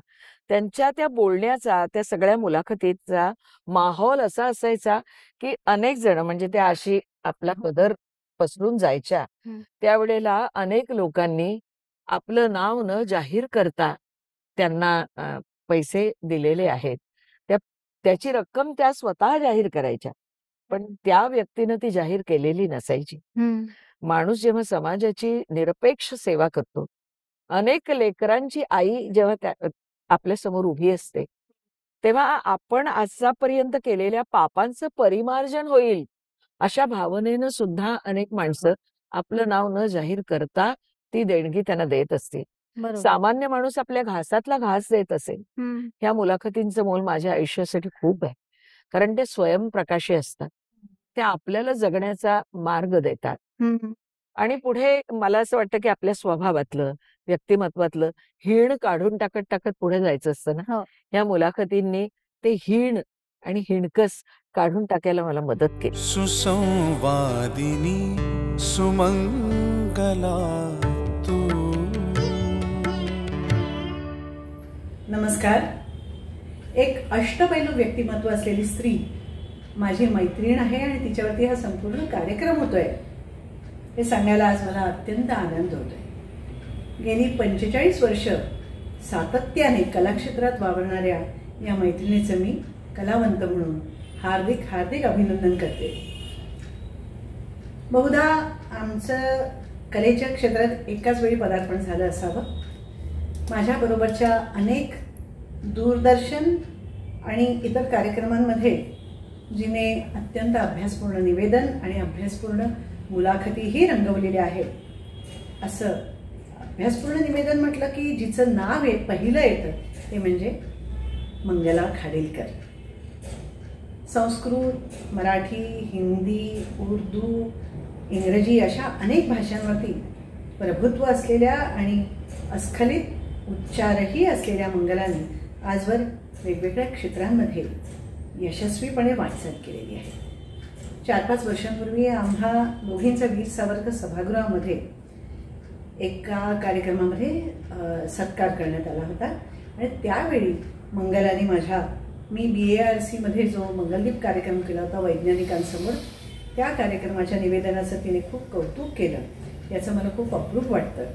त्यांच्या त्या बोलण्याचा, त्या सगळ्या मुलाखतीचा माहोल असा असायचा की अनेक जण म्हणजे त्या अशी आपला पदर पसरून जायच्या. त्यावेळेला अनेक लोकांनी आपलं नाव न जाहीर करता त्यांना पैसे दिलेले आहेत. त्याची रक्कम त्या स्वतः जाहीर करायच्या, पण त्या व्यक्तीनं ती जाहीर केलेली नसायची. माणूस जेव्हा समाजाची निरपेक्ष सेवा करतो, अनेक लेकरांची आई जेव्हा आपल्या समोर उभी असते, तेव्हा आपण आजपर्यंत केलेल्या पापांचं परिमार्जन होईल अशा भावनेनं सुद्धा अनेक माणसं आपलं नाव न जाहीर करता ती देणगी त्यांना देत असतील. सामान्य माणूस आपल्या घासातला घास देत असेल. ह्या मुलाखतींचं मोल माझ्या आयुष्यासाठी खूप आहे, कारण ते स्वयंप्रकाशी असतात. ते आपल्याला जगण्याचा मार्ग देतात आणि पुढे मला असं वाटतं की आपल्या स्वभावातलं, व्यक्तिमत्वातलं हीण काढून टाकत टाकत पुढे जायचं असतं ना. ह्या मुलाखतींनी ते हीण आणि हिणकस काढून टाकायला मला मदत केली. सुसंवादिनी सुमंगला तू. नमस्कार. एक अष्टपैलू व्यक्तिमत्व असलेली स्त्री माझी मैत्रीण आहे आणि तिच्यावरती हा संपूर्ण कार्यक्रम होतोय हे सांगायला आज मला अत्यंत आनंद होतोय. गेली 45 वर्ष सातत्याने कलाक्षेत्रात वावरणाऱ्या या मैत्रिणीचं मी कलावंत म्हणून हार्दिक हार्दिक अभिनंदन करते. बहुधा आमचं कलेच्या क्षेत्रात एकाच वेळी पदार्पण झालं असावं. माझ्याबरोबरच्या अनेक दूरदर्शन आणि इतर कार्यक्रमांमध्ये जिने अत्यंत अभ्यासपूर्ण निवेदन आणि अभ्यासपूर्ण मुलाखतीही रंगवलेल्या आहेत. असं अभ्यासपूर्ण निवेदन म्हटलं की जिचं नाव पहिलं येतं ते म्हणजे मंगला खाडिलकर. संस्कृत, मराठी, हिंदी, उर्दू, इंग्रजी अशा अनेक भाषांवरती प्रभुत्व असलेल्या आणि अस्खलित उच्चारही असलेल्या मंगलाने आजवर वेगवेगळ्या क्षेत्रांमध्ये यशस्वीपणे वाटचाल केलेली आहे. 4-5 वर्षांपूर्वी आम्हा दोघींचा वीर सावरकर सभागृहामध्ये एका कार्यक्रमामध्ये सत्कार करण्यात आला होता आणि त्यावेळी मंगलाने मी BARC मध्ये जो मंगलदीप कार्यक्रम केला होता वैज्ञानिकांसमोर, त्या कार्यक्रमाच्या निवेदनाचं तिने खूप कौतुक केलं. याचं मला खूप अप्रूप वाटतं.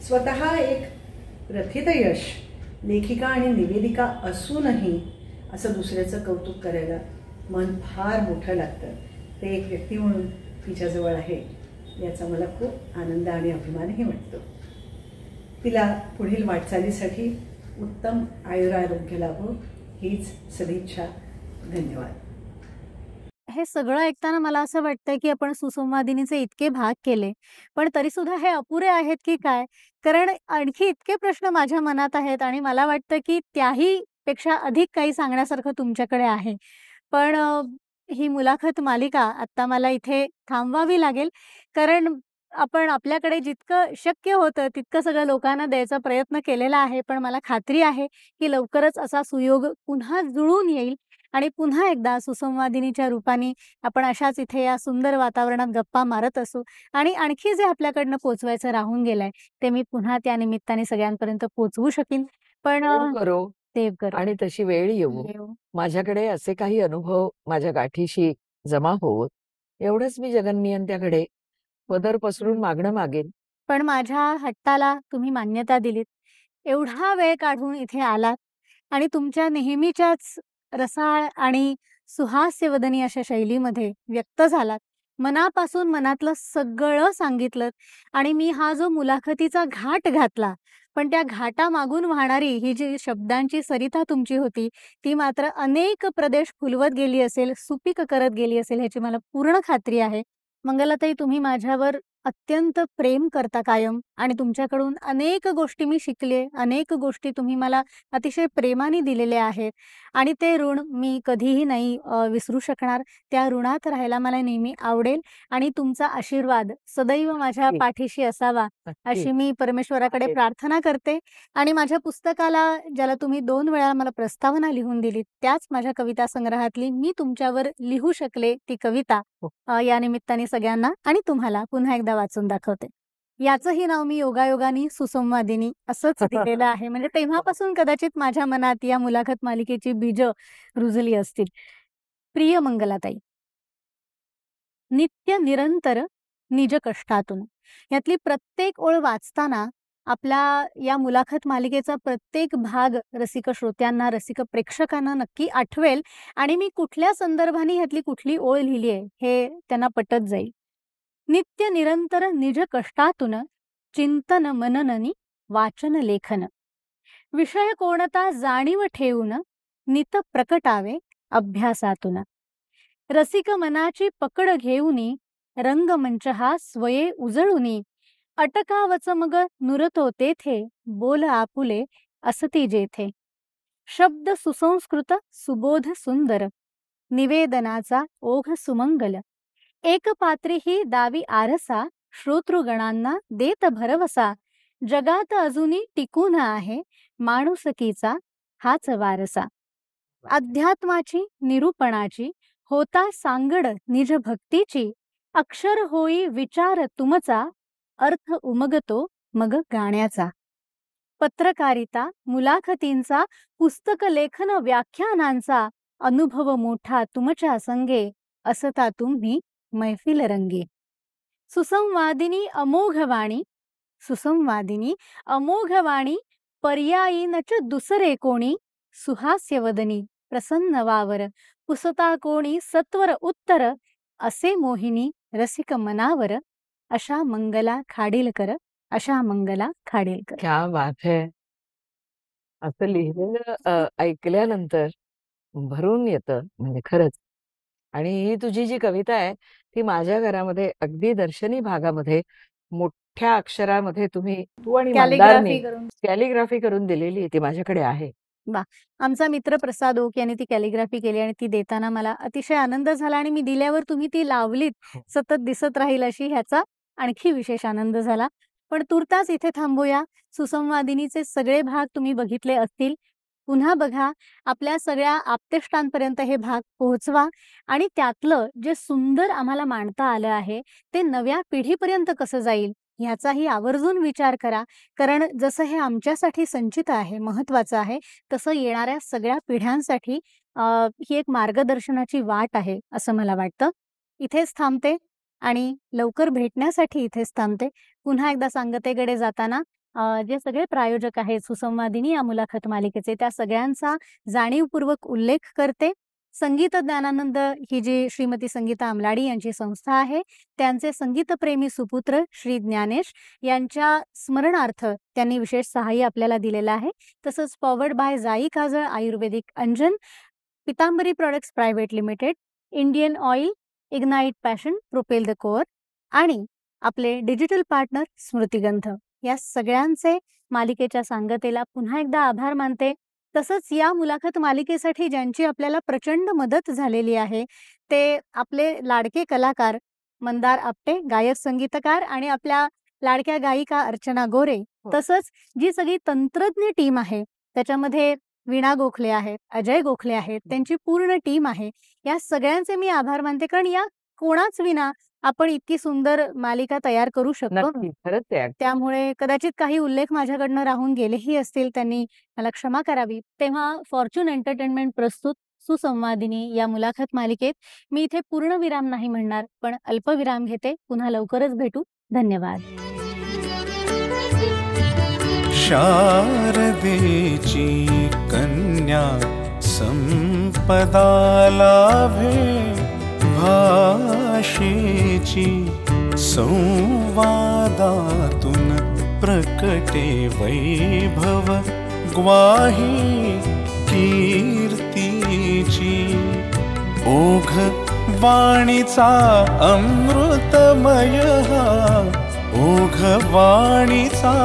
स्वतः एक प्रथित यश लेखिका आणि निवेदिका असूनही असं दुसऱ्याचं कौतुक करायला मन फार मोठं लागतं. ते एक व्यक्ती म्हणून तिच्याजवळ आहे याचा मला खूप आनंद आणि अभिमानही वाटतो. तिला पुढील वाटचालीसाठी उत्तम आयुरारोग्य लाभो हीच सदिच्छा. धन्यवाद. हे सगळं ऐकताना मला असं वाटतंय की आपण सुसंवादिनीचे इतके भाग केले, पण तरीसुद्धा हे अपुरे आहेत की काय? कारण आणखी इतके प्रश्न माझ्या मनात आहेत आणि मला वाटतं की त्याही पेक्षा अधिक काही सांगण्यासारखं तुमच्याकडे आहे. पण ही मुलाखत मालिका आत्ता मला इथे थांबवावी लागेल. कारण आपण आपल्याकडे जितकं शक्य होतं तितकं सगळं लोकांना द्यायचा प्रयत्न केलेला आहे. पण मला खात्री आहे की लवकरच असा सुयोग पुन्हा जुळून येईल आणि पुन्हा एकदा सुसंवादिनीच्या रूपाने आपण अशाच इथे या सुंदर वातावरणात गप्पा मारत असू आणि आणखी जे आपल्याकडनं पोचवायचं राहून गेलंय ते मी पुन्हा त्या निमित्ताने सगळ्यांपर्यंत पोचवू शकीन. पण देव करो देव करो. आणि तशी वेळ येऊ. देव. माझ्याकडे असे काही अनुभव माझ्या गाठीशी जमा होत, एवढंच मी जगन्नियंत्याकडे पदर पसरून मागणं मागेन. पण माझ्या हट्टाला तुम्ही मान्यता दिलीत. एवढा वेळ काढून इथे आलात आणि तुमच्या नेहमीच्याच रसाळ आणि सुहास्यवदनी अशा शैलीमध्ये व्यक्त झालात. मनापासून मनातलं सगळं सांगितलं आणि मी हा जो मुलाखतीचा घाट घातला, पण त्या घाटामागून वाहणारी ही जी शब्दांची सरिता तुमची होती, ती मात्र अनेक प्रदेश फुलवत गेली असेल, सुपीक करत गेली असेल ह्याची मला पूर्ण खात्री आहे. मंगलाताई, तुम्ही माझ्यावर अत्यंत प्रेम करता कायम आणि तुमच्याकडून अनेक गोष्टी मी शिकले, अनेक गोष्टी तुम्ही मला अतिशय प्रेमाने दिलेल्या आहेत आणि ते ऋण मी कधीही नाही विसरू शकणार. त्या ऋणात राहायला मला नेहमी आवडेल आणि तुमचा आशीर्वाद सदैव माझ्या नक्की. पाठीशी असावा नक्की. अशी मी परमेश्वराकडे आहे. प्रार्थना करते. आणि माझ्या पुस्तकाला ज्याला तुम्ही 2 वेळा मला प्रस्तावना लिहून दिली, त्याच माझ्या कविता संग्रहातली मी तुमच्यावर लिहू शकले ती कविता हो. या निमित्ताने सगळ्यांना आणि तुम्हाला पुन्हा एकदा वाचून दाखवते. याचंही नाव मी योगायोगाने सुसंवादिनी असंच दिलेलं आहे. म्हणजे तेव्हापासून कदाचित माझ्या मनात या मुलाखत मालिकेची बीजं रुजली असतील. प्रिय मंगलाताई, नित्य निरंतर निज कष्टातून यातली प्रत्येक ओळ वाचताना आपला या मुलाखत मालिकेचा प्रत्येक भाग रसिक श्रोत्यांना, रसिक प्रेक्षकांना नक्की आठवेल आणि मी कुठल्या संदर्भाने ह्यातली कुठली ओळ लिहिली आहे हे त्यांना पटत जाईल. नित्य निरंतर निज कष्टातून चिंतन मनननी वाचन लेखन विषय कोणता जाणीव ठेवून नित प्रकटावे अभ्यासातून. रसिक मनाची पकड घेऊनी रंगमंच हा स्वये उजळुनी अटकावच मग नुरतो तेथे बोल आपुले असती जेथे. शब्द सुसंस्कृत सुबोध सुंदर निवेदनाचा ओघ सुमंगल एक पात्री ही दावी आरसा श्रोतृगणांना देत भरवसा. जगात अजूनही टिकून आहे माणुसकीचा हाच वारसा. अध्यात्माची निरूपणाची होता सांगड निज भक्तीची अक्षर होई विचार तुमचा अर्थ उमगतो मग गाण्याचा. पत्रकारिता मुलाखतींचा पुस्तक लेखन व्याख्यानांचा अनुभव मोठा तुमच्या संगे असता तुम्ही मैफिल रंगे. सुसंवादिनी अमोघवाणी सुसंवादिनी अमोघवाणी पर्यायी नच दुसरे कोणी सुहास्यवदनी प्रसन्न वावर पुसता कोणी सत्वर उत्तर असे मोहिनी रसिक मनावर. अशा मंगला खाडीलकर, अशा मंगला खाडीलकर. क्या बात है. असं लिहिलेलं ऐकल्यानंतर भरून येतं म्हणजे खरंच. आणि ही तुझी जी कविता आहे ती माझ्या घरामध्ये अगदी दर्शनी भागामध्ये मोठ्या अक्षरामध्ये तू आणि मंदारनी कॅलिग्राफी करून दिलेली ती माझ्याकडे आहे. आमचा मित्र प्रसाद ओक यांनी ती कॅलिग्राफी केली आणि ती देताना मला अतिशय आनंद झाला आणि मी दिल्यावर तुम्ही ती लावलीत, सतत दिसत राहील अशी, ह्याचा आणखी विशेष आनंद झाला. पण तुर्तास इथे थांबूया. सुसंवादिनीचे सगळे भाग तुम्ही बघितले असतील. पुन्हा बघा, आपल्या सगळ्या आप्तेष्टांपर्यंत हे भाग पोहोचवा आणि त्यातलं जे सुंदर आम्हाला मांडता आलं आहे ते नव्या पिढीपर्यंत कसं जाईल ह्याचाही आवर्जून विचार करा. कारण जसं हे आमच्यासाठी संचित आहे, महत्वाचं आहे, तसं येणाऱ्या सगळ्या पिढ्यांसाठी ही एक मार्गदर्शनाची वाट आहे असं मला वाटतं. इथेच थांबते आणि लवकर भेटण्यासाठी इथेच थांबते. पुन्हा एकदा सांगतेकडे जाताना जे सगळे प्रायोजक आहेत सुसंवादिनी या मुलाखत मालिकेचे, त्या सगळ्यांचा जाणीवपूर्वक उल्लेख करते. संगीत ज्ञानानंद ही जी श्रीमती संगीता आमलाडी यांची संस्था आहे, त्यांचे संगीतप्रेमी सुपुत्र श्री ज्ञानेश यांच्या स्मरणार्थ त्यांनी विशेष सहाय्य आपल्याला दिलेलं आहे. तसंच powered by Jai Kajal ayurvedic Anjan, Pitambari products private limited, Indian Oil, ignite passion, propel the core आणि आपले डिजिटल पार्टनर स्मृतिगंध, या सगळ्यांचे मालिकेच्या सांगतेला पुन्हा एकदा आभार मानते. तसंच या मुलाखत मालिकेसाठी ज्यांची आपल्याला प्रचंड मदत झालेली आहे ते आपले लाडके कलाकार मंदार आपटे, गायक संगीतकार, आणि आपल्या लाडक्या गायिका अर्चना गोरे. तसंच जी सगळी तंत्रज्ञ टीम आहे त्याच्यामध्ये वीणा गोखले आहेत, अजय गोखले आहेत, त्यांची पूर्ण टीम आहे. या सगळ्यांचे मी आभार मानते, कारण या कोणाच विना आपण इतकी सुंदर मालिका तयार करू शकतो. नक्की, खरंच आहे. त्यामुळे कदाचित काही उल्लेख माझ्याकडनं राहून गेलेही असतील, त्यांनी मला क्षमा करावी. तेव्हा फॉर्च्यून एंटरटेनमेंट प्रस्तुत सुसंवादिनी या मुलाखत मालिकेत मी इथे पूर्णविराम नाही म्हणणार, पण अल्पविराम घेते. पुन्हा लवकरच भेटू. धन्यवाद. शारदेची कन्या संपदा लाभे, भाषेची संवादातून प्रकटे वैभव, ग्वाही कीर्तीची. ओघ वाणीचा अमृतमय हा, ओघ वाणीचा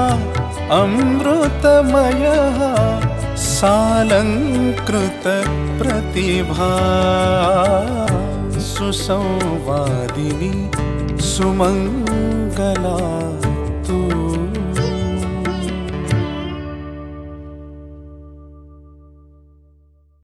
अमृतमय हा, सालंकृत प्रतिभा. सुसंवादिनी सुमंगला तू.